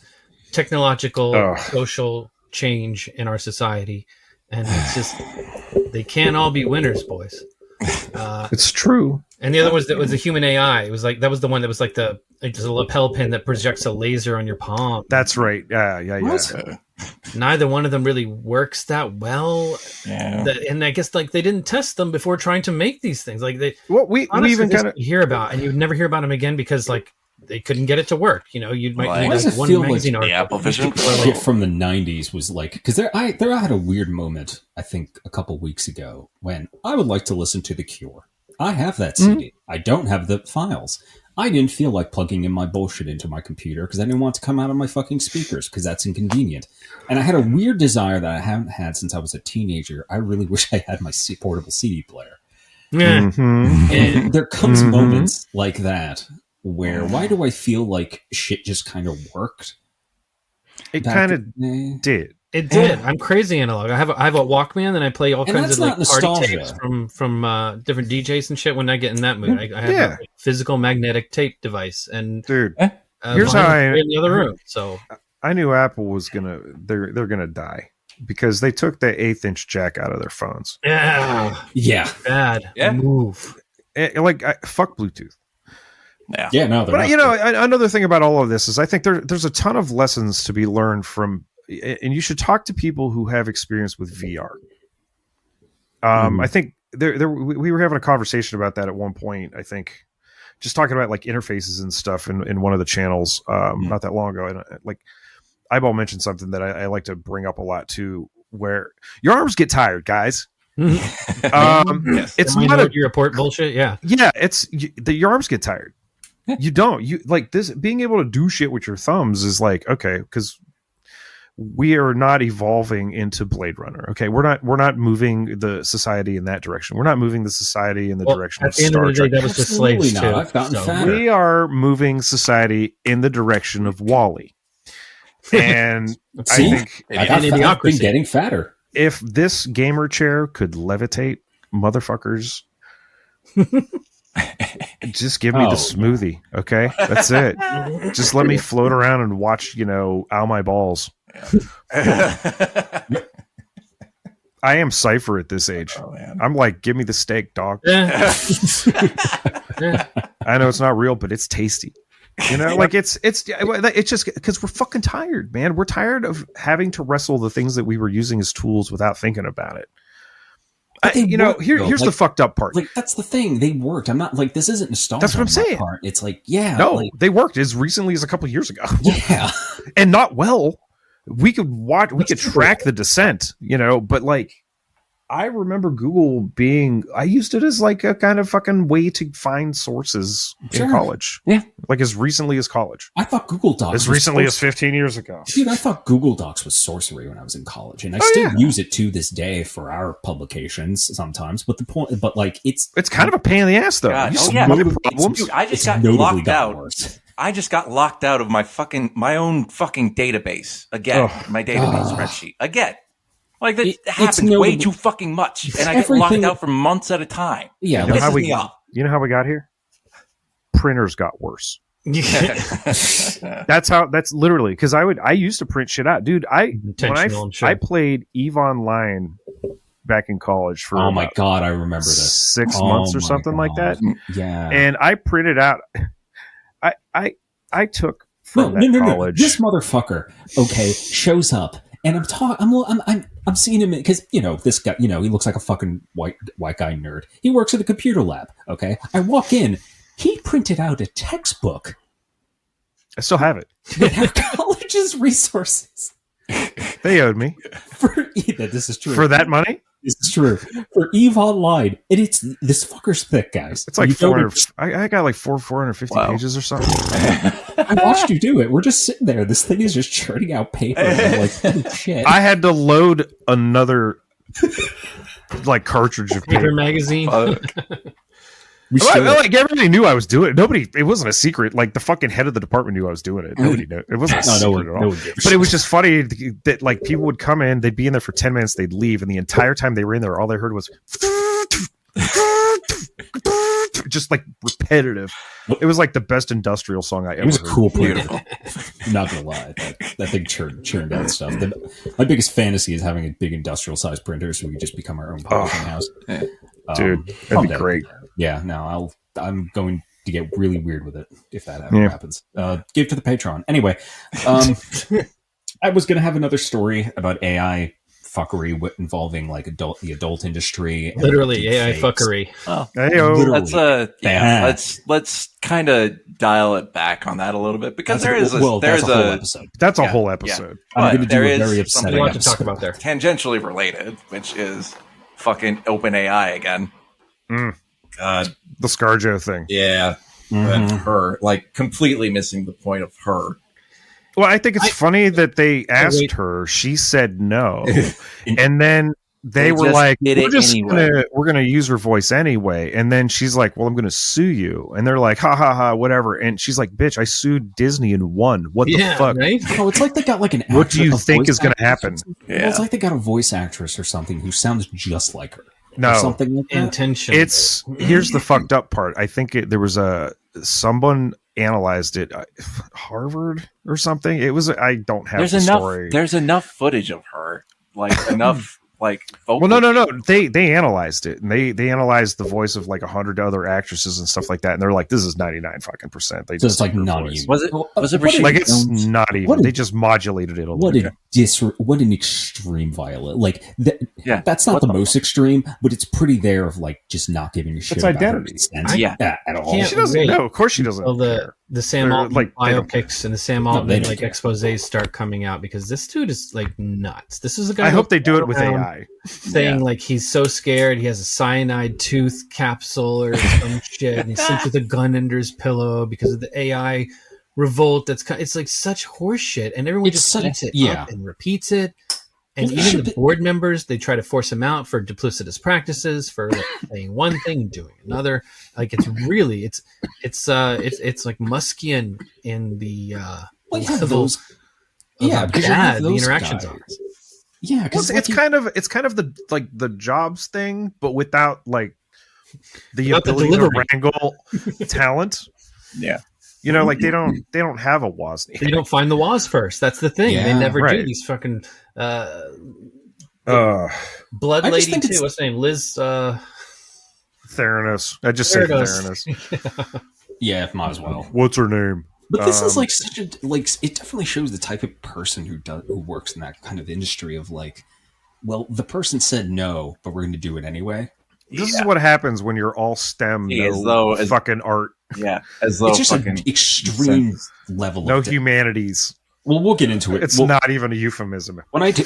technological social change in our society, and it's just they can't all be winners, boys. It's true. And the other was a human AI. It was like that was the one that was like just a lapel pin that projects a laser on your palm. That's right. Yeah. Neither one of them really works that well. Yeah. And I guess like they didn't test them before trying to make these things. Like we even kind of hear about, and you'd never hear about them again because like they couldn't get it to work. You might read one magazine article. Apple Vision from the 90s was like, because I had a weird moment, I think a couple weeks ago, when I would like to listen to The Cure. I have that CD. I don't have the files. I didn't feel like plugging in my bullshit into my computer because I didn't want to come out of my fucking speakers because that's inconvenient. And I had a weird desire that I haven't had since I was a teenager. I really wish I had my portable CD player. Yeah. And there comes moments like that where why do I feel like shit just kind of worked? It kind of did. It did. I'm crazy analog. I have a Walkman, and I play all kinds of like party tapes from different DJs and shit. When I get in that mood, I have a physical magnetic tape device. And dude, here's how in the other room. So I knew Apple was they're gonna die because they took the 1/8-inch jack out of their phones. Yeah, bad move. Fuck Bluetooth. Yeah, no. But another thing about all of this is I think there's a ton of lessons to be learned from. And you should talk to people who have experience with VR. I think we were having a conversation about that at one point. I think just talking about like interfaces and stuff in one of the channels not that long ago. And like Eyeball mentioned something that I like to bring up a lot too, where your arms get tired, guys. It's not your report bullshit. Yeah, your arms get tired. You don't like this being able to do shit with your thumbs is like okay because. We are not evolving into Blade Runner. Okay, we're not moving the society in that direction. We're not moving the society in the direction of Star Trek. That was the slaves too. I've gotten fatter. We are moving society in the direction of WALL-E. And I think I've been getting fatter. If this gamer chair could levitate, motherfuckers, just give me the smoothie. Okay, that's it. Just let me float around and watch. Ow my balls. I am Cypher at this age. I'm like, give me the steak, dog. I know it's not real, but it's tasty. Like it's just because we're fucking tired, man. We're tired of having to wrestle the things that we were using as tools without thinking about it. Here's the fucked up part. Like that's the thing. They worked. I'm not like this isn't nostalgia. That's what I'm saying. Part. It's like they worked as recently as a couple years ago. Yeah, and not well. we could track the descent, but like, I remember Google being, I used it as like a kind of fucking way to find sources in college. Yeah. Like as recently as college. I thought Google Docs as recently as 15 years ago. Dude, I thought Google Docs was sorcery when I was in college. And I still use it to this day for our publications sometimes. But it's kind of a pain in the ass though. Problems. Dude, I just got locked out. Worse. I just got locked out of my own fucking database again. My database spreadsheet again. Like that happens way too fucking much, and I get locked out for months at a time. Yeah, you know how we got here? Printers got worse. That's literally because I used to print shit out, dude. I played EVE Online back in college for oh my god, I remember this 6 months or something like that. Yeah, and I printed out. I took from college. This motherfucker, shows up. And I'm seeing him because this guy he looks like a fucking white guy nerd. He works at a computer lab. Okay, I walk in. He printed out a textbook. I still have it. With college's resources. They owed me. This is true. For that money? This is true. For EVE Online. And it's this fucker's thick, guys. It's like 400. I got like 450 pages or something. I watched you do it. We're just sitting there. This thing is just churning out paper. I'm like, holy shit. I had to load another like cartridge of paper magazine. Like everybody knew I was doing it. It wasn't a secret. Like the fucking head of the department knew I was doing it. Nobody knew. It wasn't a secret at all. But it was just funny that like people would come in, they'd be in there for 10 minutes, they'd leave, and the entire time they were in there, all they heard was just like repetitive. It was like the best industrial song I ever heard. It was a cool printer. Not gonna lie, that thing churned out stuff. My biggest fantasy is having a big industrial sized printer so we could just become our own publishing house. Dude, that'd be great. Yeah, no, I'm going to get really weird with it if that ever happens. Give to the Patreon. Anyway, I was going to have another story about AI fuckery involving like the adult industry. Literally AI fuckery. Oh, let's kind of dial it back on that a little bit because that's a whole episode. That's a whole episode. I'm going to do a very upsetting episode to talk about there. Tangentially related, which is fucking OpenAI again. God, the ScarJo thing. Yeah, her like completely missing the point of her. Well, I think it's funny that they asked her. She said no, and then they were like, "We're gonna use her voice anyway." And then she's like, "Well, I'm gonna sue you," and they're like, "Ha ha ha, whatever." And she's like, "Bitch, I sued Disney and won. What the fuck?" Right? Oh, it's like they got like an. What do you think is gonna happen? Yeah. Well, it's like they got a voice actress or something who sounds just like her. No, something like that. Intention. Here's the fucked up part. I think there was someone analyzed it, Harvard or something. It was. I don't have the story. There's enough footage of her, like enough. Like well, no. They analyzed it, and they analyzed the voice of like 100 other actresses and stuff like that, and they're like, "This is 99% They so it's like not even. Was it like it's not even? They just modulated it a little bit. What an extreme violation! Like that's not the most extreme, but it's pretty there of like just not giving a shit. It's identity. At all. She doesn't know. Of course, she doesn't. Well, the Sam Altman biopics and the Sam Altman exposés start coming out because this dude is like nuts. This is a guy. I hope they do it with AI. Saying like he's so scared he has a cyanide tooth capsule or some shit, and he sleeps with a gun under his pillow because of the AI revolt. It's like such horseshit, and everyone just eats it up and repeats it. And even the board members, they try to force him out for duplicitous practices, for like saying one thing and doing another. Like it's really it's like Muskian in the those bad the interactions are. Yeah, because it's kind of the like the Jobs thing, but without like the ability to wrangle talent. Yeah. Like they don't have a Wozni. They don't find the Woz first. That's the thing. They never do. These fucking Blood Lady too. What's her name? Liz Theranos. I just said Theranos. Yeah, might as well. What's her name? But this is like such a it definitely shows the type of person who works in that kind of industry of like, well, the person said no, but we're going to do it anyway. This is what happens when you're all STEM, fucking art. Yeah, as though it's just an extreme level. No humanities. Well, we'll get into it. It's not even a euphemism. When I do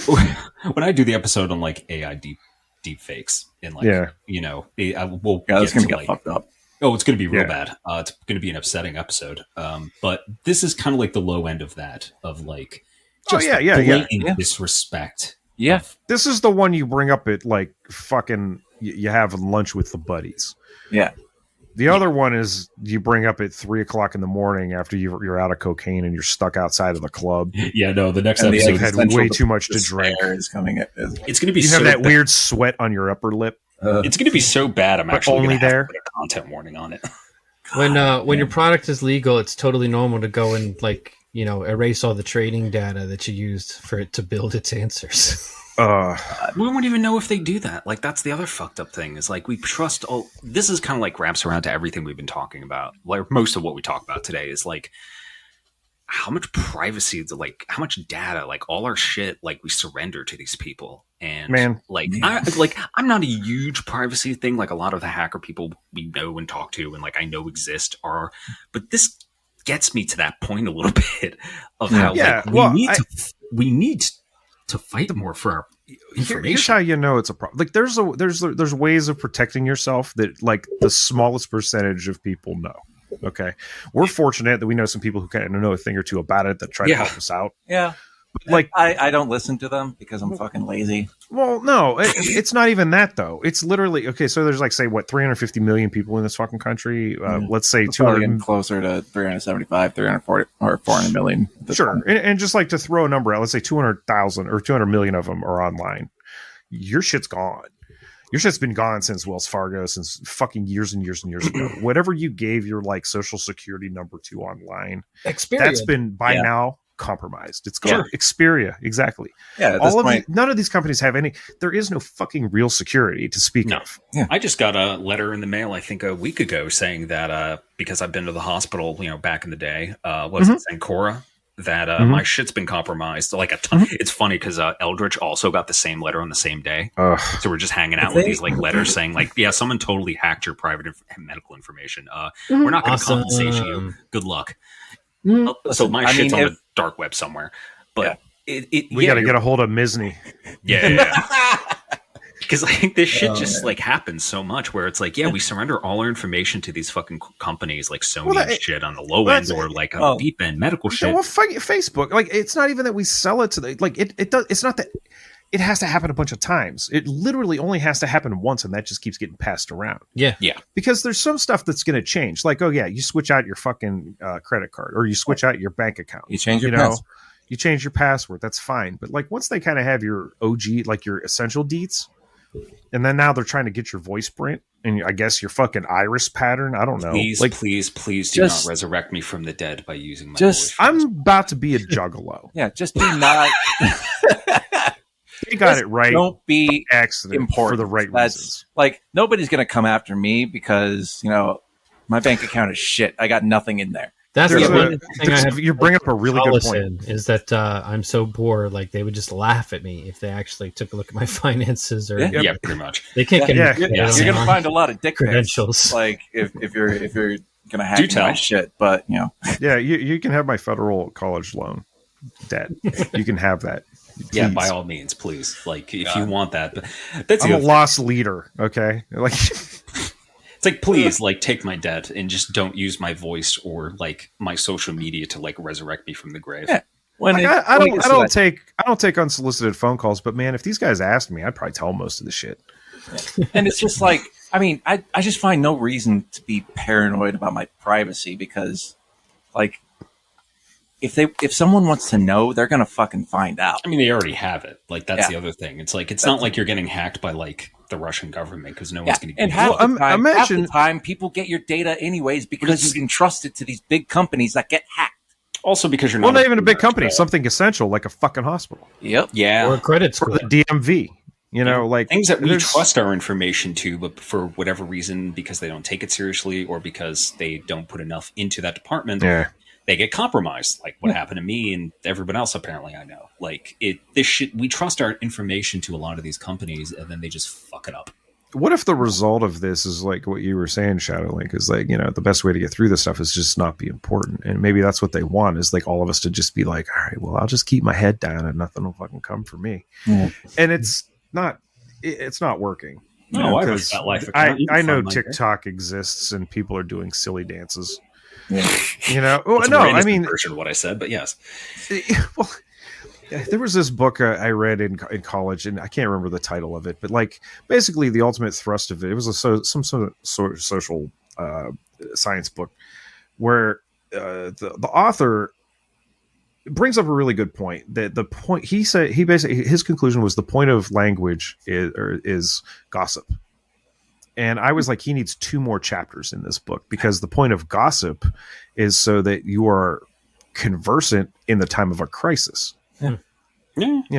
the episode on like AI deep fakes and like we'll it's gonna get fucked up. Oh, it's going to be real bad. It's going to be an upsetting episode. But this is kind of like the low end of that, of like just blatant disrespect. Yeah. This is the one you bring up at like fucking you have lunch with the buddies. Yeah. The other one is you bring up at 3:00 in the morning after you're out of cocaine and you're stuck outside of the club. Yeah, no, the next episode had way too much to drink. Is coming. It's going to be. You have that weird sweat on your upper lip. It's going to be so bad. I'm actually only there. Put a content warning on it. When your product is legal, it's totally normal to go and like erase all the training data that you used for it to build its answers. We won't even know if they do that. Like that's the other fucked up thing. Is like we trust all. This is kind of like wraps around to everything we've been talking about. Like most of what we talk about today is like how much privacy, like how much data, like all our shit, like we surrender to these people. And I'm not a huge privacy thing. Like a lot of the hacker people we know and talk to and like I know exist are, but this gets me to that point a little bit of how we need to fight more for our information. Here's how you know it's a problem. Like there's ways of protecting yourself that like the smallest percentage of people know. Okay, we're fortunate that we know some people who kind of know a thing or two about it that try to help us out. Yeah. Like I don't listen to them because I'm fucking lazy. Well, no, it's not even that though. It's literally okay. So there's like 350 million people in this fucking country. Let's say 200, closer to 375, 340 or 400 million. Sure, and just like to throw a number out, let's say 200,000 or 200 million of them are online. Your shit's gone. Your shit's been gone since Wells Fargo, since fucking years and years and years ago. Whatever you gave your like social security number to online, that's been by now compromised. It's called Xperia, exactly. Yeah, none of these companies have any. There is no fucking real security to speak of. Yeah. I just got a letter in the mail, I think a week ago, saying that because I've been to the hospital, back in the day, it Sancora, that my shit's been compromised like a ton. It's funny because Eldridge also got the same letter on the same day. So we're just hanging out with these like letters saying like, yeah, someone totally hacked your private medical information. We're not going to compensate you. Good luck. So my shit's on the dark web somewhere, but we got to get a hold of Misney. Because like this shit just like happens so much where it's like, we surrender all our information to these fucking companies like Sony and shit on the low end or like on the deep end medical shit. Well, Facebook, like it's not even that we sell it to the like it does. It's not that it has to happen a bunch of times. It literally only has to happen once, and that just keeps getting passed around. Yeah. Because there's some stuff that's going to change. Like, you switch out your fucking credit card, or you switch out your bank account. You change your password. You change your password. That's fine. But like once they kind of have your OG, like your essential deets, and then now they're trying to get your voice print and I guess your fucking iris pattern. I don't know. Please do not resurrect me from the dead by using my voice. I'm about to be a juggalo. Just do not. You got it right. Don't be accident important for the right reasons. Like nobody's going to come after me because my bank account is shit. I got nothing in there. That's the one thing I have. You bring up a really good point. Is that I'm so poor? Like they would just laugh at me if they actually took a look at my finances. Or pretty much. They can't. You're going to find a lot of dick credentials. Pics, like if you're going to hack my shit, but you can have my federal college loan debt. You can have that. Please. Yeah, by all means, please. Like if you want that, but that's I'm a lost leader. Okay, like. It's like, please, like, take my debt and just don't use my voice or like my social media to like resurrect me from the grave. Yeah. I don't take unsolicited phone calls, but man, if these guys asked me, I'd probably tell them most of the shit. Yeah. And it's just like, I just find no reason to be paranoid about my privacy because, like, if someone wants to know, they're gonna fucking find out. I mean, they already have it. Like that's the other thing. It's like it's not like you're getting hacked by like the Russian government because no one's going to get it. Half the time, people get your data anyways because you can trust it to these big companies that get hacked. Also because you're not even a big company, something essential like a fucking hospital. Yep. Yeah. Or a credit score. Or the DMV. Like things that we trust our information to, but for whatever reason, because they don't take it seriously or because they don't put enough into that department, they get compromised. Like what happened to me and everyone else apparently I know. Like we trust our information to a lot of these companies and then they just fuck it up. what if the result of this is like what you were saying, Shadowlink, is like, the best way to get through this stuff is just not be important. And maybe that's what they want, is like all of us to just be like, all right, well, I'll just keep my head down and nothing will fucking come for me. And it's not working. No, I know TikTok exists and people are doing silly dances. Yeah. I mean, version of what I said, but yes. Well, there was this book I read in college, and I can't remember the title of it, but like basically the ultimate thrust of it was some sort of social science book where the author brings up a really good point. That the point he said, his conclusion was the point of language is gossip. And I was like, he needs 2 more chapters in this book, because the point of gossip is so that you are conversant in the time of a crisis. Yeah.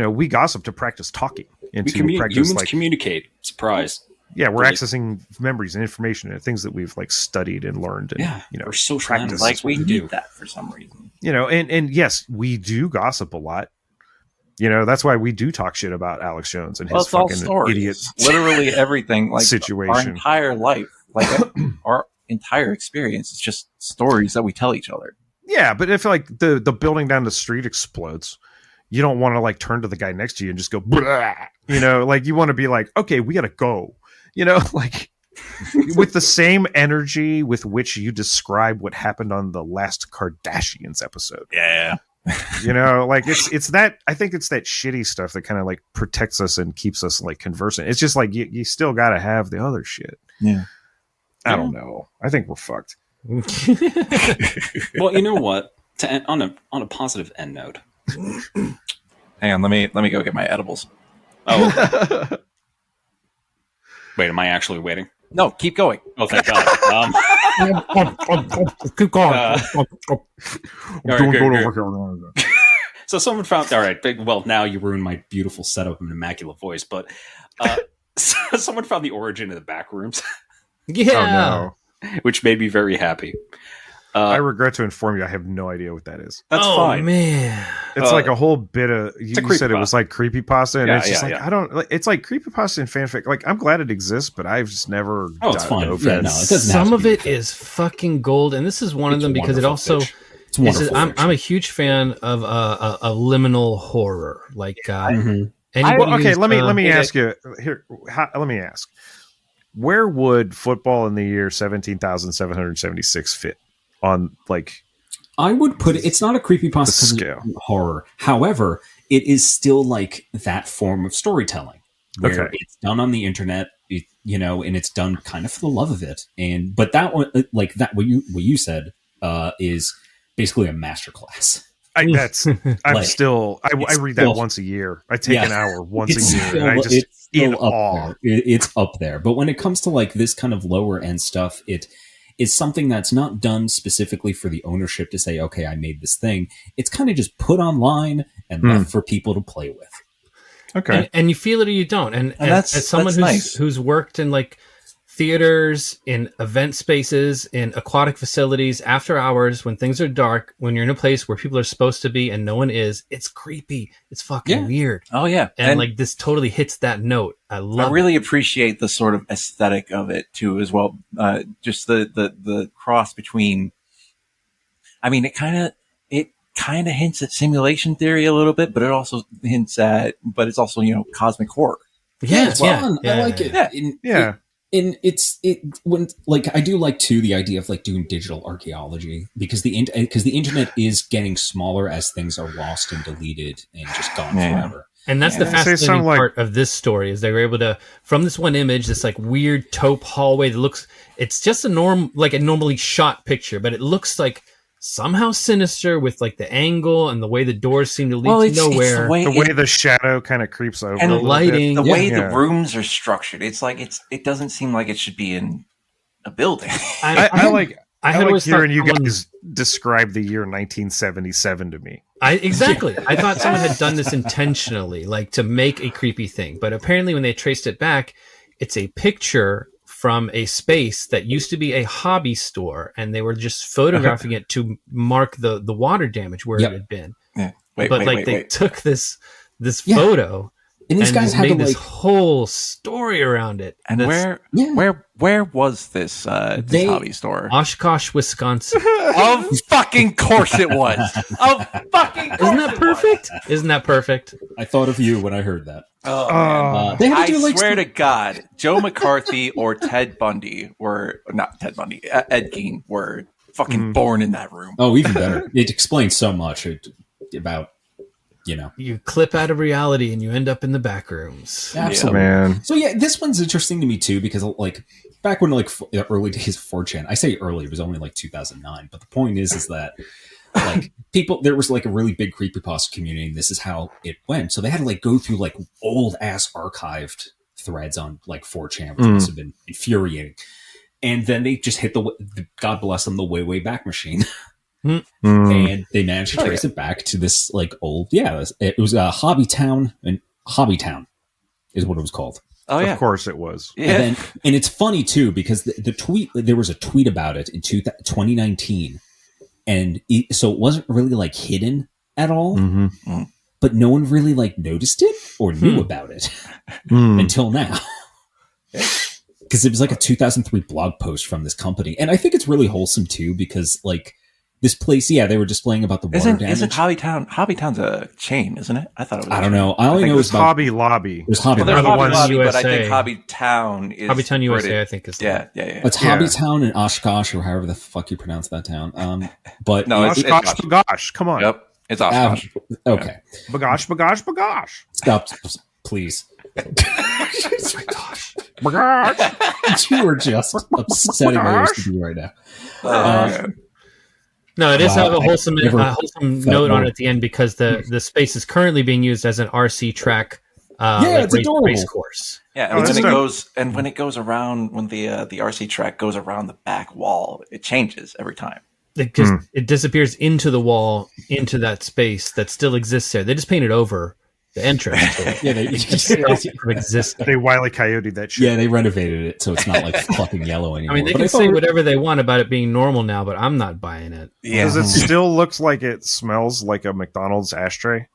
We gossip to practice talking and humans communicate. Surprise. Yeah, we're accessing memories and information and things that we've like studied and learned and we're social practiced. Like we need that for some reason. And yes, we do gossip a lot. That's why we do talk shit about Alex Jones and his fucking idiot. Literally everything, like situation. Our entire life, like our entire experience is just stories that we tell each other. Yeah, but if like the building down the street explodes, you don't want to like turn to the guy next to you and just go, like you want to be like, okay, we got to go, like with the same energy with which you describe what happened on the last Kardashians episode. Yeah. Like it's that, I think it's that shitty stuff that kind of like protects us and keeps us like conversant. It's just like you still got to have the other shit. Yeah. I don't know. I think we're fucked. Well, you know what? To end, on a positive end note. Hang on, let me go get my edibles. Oh. Wait, am I actually waiting? No, keep going. Oh, thank God. Keep going. So someone found. All right. Well, now you ruined my beautiful setup and immaculate voice. But someone found the origin of the back rooms. Yeah. Oh, no. Which made me very happy. I regret to inform you, I have no idea what that is. That's fine. Man. It's like a whole bit of. You said it was like creepypasta, and it's just yeah. I don't. It's like creepypasta and fanfic. Like I'm glad it exists, but I've just never. Oh, it's fine. Yeah, no, it some of it is fucking gold, and this is one of them because it also. It's wonderful. I'm a huge fan of a liminal horror, like. Okay, let me ask you here. Let me ask. Where would football in the year 17,776 fit on like? I would put it. It's not a creepypasta horror. However, it is still like that form of storytelling where it's done on the internet, and it's done kind of for the love of it. But that one, like that, what you said, is basically a masterclass. I read that once a year. I take an hour once a year, and I just in awe. It's up there. But when it comes to like this kind of lower end stuff, it is something that's not done specifically for the ownership to say, okay, I made this thing. It's kind of just put online and left for people to play with. Okay. And you feel it or you don't. And as someone who's worked in like theaters, in event spaces, in aquatic facilities, after hours, when things are dark, when you're in a place where people are supposed to be and no one is, it's creepy. It's fucking weird. Oh yeah. And like this totally hits that note. I really appreciate the sort of aesthetic of it too, as well. Just the cross between, I mean, it kind of hints at simulation theory a little bit, but it also hints at, but it's also, cosmic horror. Yeah, it's fun. I like it. Yeah. And when like I do like too the idea of like doing digital archaeology because the internet is getting smaller as things are lost and deleted and just gone forever. And that's the fascinating part of this story is they were able to, from this one image, this like weird taupe hallway that looks, it's just a normally shot picture, but it looks like somehow sinister with like the angle and the way the doors seem to lead to nowhere. The way the shadow kind of creeps over. And the lighting. The way the rooms are structured. It's like, it doesn't seem like it should be in a building. I like hearing you guys describe the year 1977 to me. Exactly. I thought someone had done this intentionally, like to make a creepy thing. But apparently when they traced it back, it's a picture from a space that used to be a hobby store, and they were just photographing it to mark the water damage where it had been. Yeah. They took this photo And these guys have this whole story around it. And where was this hobby store? Oshkosh, Wisconsin. Of fucking course it was. Of fucking course. Isn't that perfect? Isn't that perfect? I thought of you when I heard that. I swear to God, Joe McCarthy or Ted Bundy not Ted Bundy, Ed Gein were fucking born in that room. Oh, even better. It explains so much about, you clip out of reality and you end up in the back rooms. Absolutely, man. So yeah, this one's interesting to me too because like back when like the early days of 4chan, I say early, it was only like 2009, but the point is that like there was like a really big creepypasta community, and this is how it went. So they had to like go through like old ass archived threads on like 4chan, which must have been infuriating. And then they just hit the God bless them, the way back machine. And they managed to trace it back to this like old, it was a Hobby Town, and Hobby Town is what it was called. Oh yeah, of course it was. Yeah. And it's funny too because the tweet, there was a tweet about it in 2019, and so it wasn't really like hidden at all, but no one really like noticed it or knew about it until now. Because it was like a 2003 blog post from this company, and I think it's really wholesome too because like. This place, they were displaying about the water damage. Isn't Hobby Town's a chain, isn't it? I thought it was. I don't know. I only know it's Hobby Lobby. There's Hobby Lobby, but I think Hobby Town is Hobby Town USA. I think is It's Hobby Town and Oshkosh, or however the fuck you pronounce that town. But no, Oshkosh, Bagosh. Come on. Yep, it's Oshkosh. Okay, Bagosh. Stop, please. Bagosh. You are just upsetting my ears to be right now. No, it is have a wholesome note on it at the end because the space is currently being used as an RC track. It's adorable. Race course. Yeah, when it goes around, when the RC track goes around the back wall, it changes every time. It disappears into the wall, into that space that still exists there. They just painted over the entrance to it. They Wile E. Coyote that shit. Yeah, they renovated it so it's not like fucking yellow anymore. I mean, they can say whatever they want about it being normal now, but I'm not buying it. Yeah. Because it still looks like it smells like a McDonald's ashtray.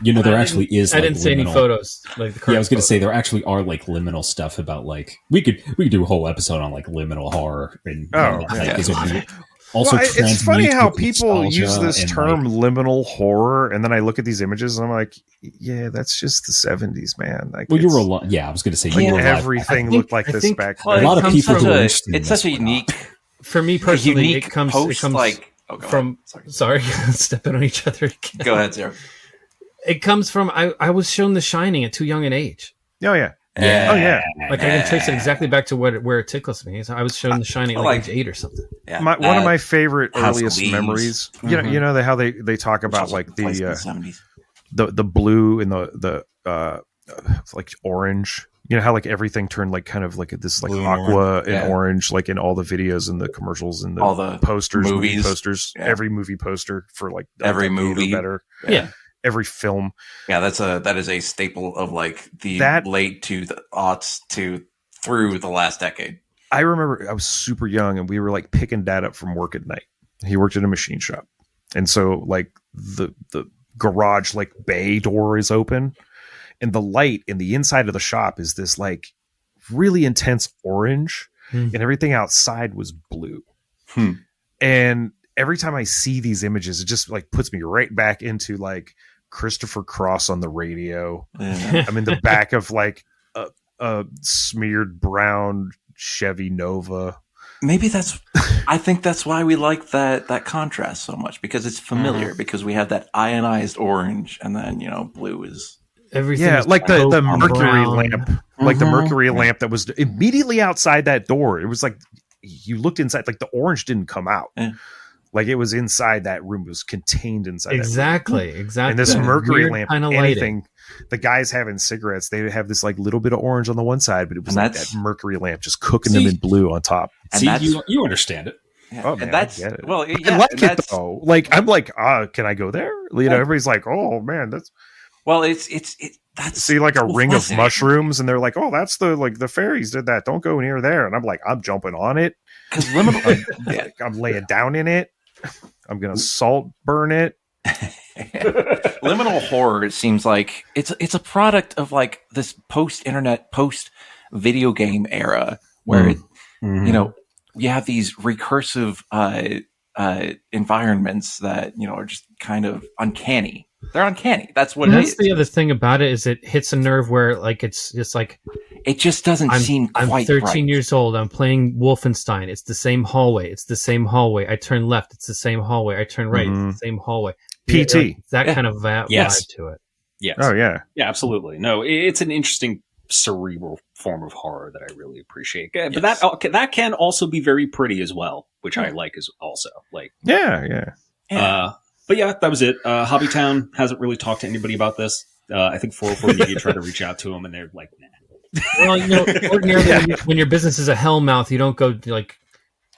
There actually is. I didn't see any photos. Like I was going to say there actually are like liminal stuff about like we could do a whole episode on like liminal horror and also, it's funny how people use this term liminal horror, and then I look at these images and I'm like, yeah, that's just the 70s, man. Like, well, you were alive. Yeah, I was going to say everything looked like this back then. A lot of people who are interested it's such a unique. For me personally, it comes like from. Sorry, stepping on each other. Again. Go ahead, Sarah. It comes from I was shown The Shining at too young an age. Oh yeah. Yeah. Oh yeah. Like I can trace it exactly back to where it tickles me. So I was shown The Shining at like age 8 or something. Yeah. One of my favorite earliest memories. You know how they talk about like the blue and the like orange. You know how like everything turned like kind of like this like blue aqua and orange, like in all the videos and the commercials and all the posters, movies. movie posters, every movie poster for like every movie better. Yeah. Every film. Yeah, that is a staple of like the late to the aughts to through the last decade. I remember I was super young and we were like picking Dad up from work at night. He worked in a machine shop. And so like the garage like bay door is open and the light in the inside of the shop is this like really intense orange and everything outside was blue. And every time I see these images, it just like puts me right back into like Christopher Cross on the radio. I'm in the back of like a smeared brown Chevy Nova. Maybe I think that's why we like that contrast so much because it's familiar because we have that ionized orange and then, blue is everything. Yeah. Like the mercury lamp, like the mercury lamp that was immediately outside that door. It was like, you looked inside, like the orange didn't come out. Yeah. Like it was inside that room. It was contained inside. Exactly. That room. And this mercury lamp, anything, the guys having cigarettes, they have this like little bit of orange on the one side, but it was like that mercury lamp just cooking them in blue on top. See, you understand it. Yeah, oh man, and that's, I get it. Well, I like it though. Like I'm like, can I go there? Everybody's like, oh man, that's. Well, it's that's see like a ring of mushrooms, and they're like, oh, that's the fairies did that. Don't go near there. And I'm like, I'm jumping on it because I'm laying down in it. I'm gonna salt burn it. Liminal horror seems like it's a product of like this post-internet, post-video game era where you know, you have these recursive environments that, you know, are just kind of uncanny. They're uncanny. That's what it is. The other thing about it is it hits a nerve where like it's just like it just doesn't seem quite I'm 13 right. years old. I'm playing Wolfenstein. It's the same hallway. It's the same hallway. I turn left. It's the same hallway. I turn right. It's the same hallway. PT. That kind of vibe to it. Yes. Oh, yeah. Yeah, absolutely. No, it's an interesting cerebral form of horror that I really appreciate. But that can also be very pretty as well, which I like as also. Like, yeah. But yeah, that was it. Hobbytown hasn't really talked to anybody about this. I think 404 Media tried to reach out to them, and they're like, nah. Well, you know, ordinarily when your business is a hellmouth, you don't go like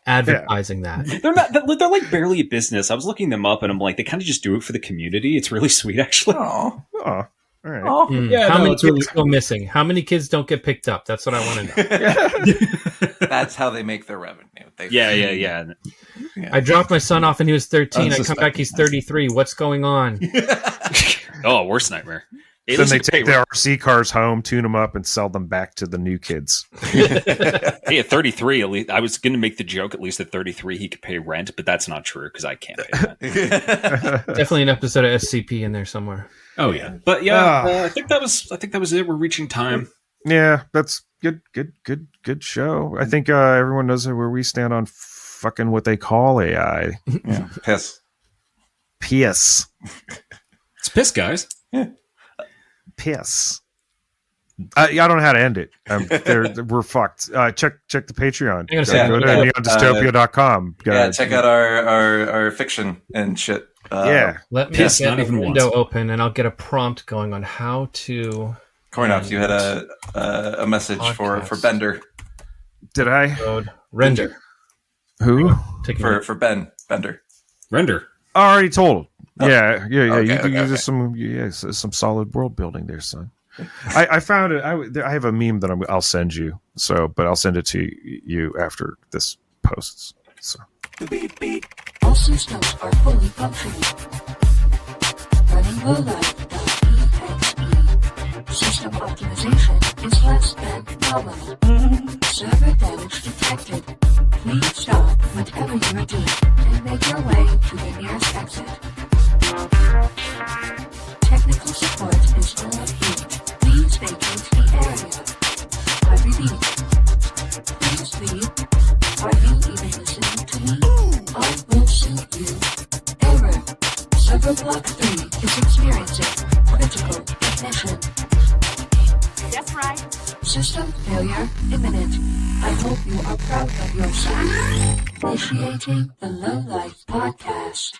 advertising that. They're like barely a business. I was looking them up, and I'm like, they kind of just do it for the community. It's really sweet, actually. Oh. All right. How many kids go missing? How many kids don't get picked up? That's what I want to know. That's how they make their revenue. Yeah. I dropped my son off and he was 13. I come back, he's 33. What's going on? Oh, worst nightmare. Then they take their RC cars home, tune them up, and sell them back to the new kids. Hey, at 33, at least I was going to make the joke. At least at 33, he could pay rent, but that's not true because I can't pay rent. Definitely an episode of SCP in there somewhere. Oh yeah, but yeah, I think that was it. We're reaching time. Yeah, that's good show. I think everyone knows where we stand on fucking what they call AI. Yeah, piss. Piss. It's piss, guys. Yeah. Piss. I don't know how to end it. We're fucked. Check the Patreon. Go to neondystopia.com. Check out our fiction and shit. Let me get a window open and I'll get a prompt going on how to. Cornox, you had a message for Bender. Did I? Render. Who? For Ben Bender. Render. I already told him. Oh. Yeah. Okay, you do some solid world building there, son. I found it. I have a meme that I'll send you. But I'll send it to you after this posts. So. All systems are fully functioning. Running lowlight.exe. System optimization is less than nominal. Server damage detected. Please stop whatever you are doing and make your way to the nearest exit. Technical support is on here. Please vacate the area. I repeat. Please leave. Are you even listening to me? I will sue you. Error. Server block 3 is experiencing critical ignition. That's right. System failure imminent. I hope you are proud of yourself. Initiating the Low Life Podcast.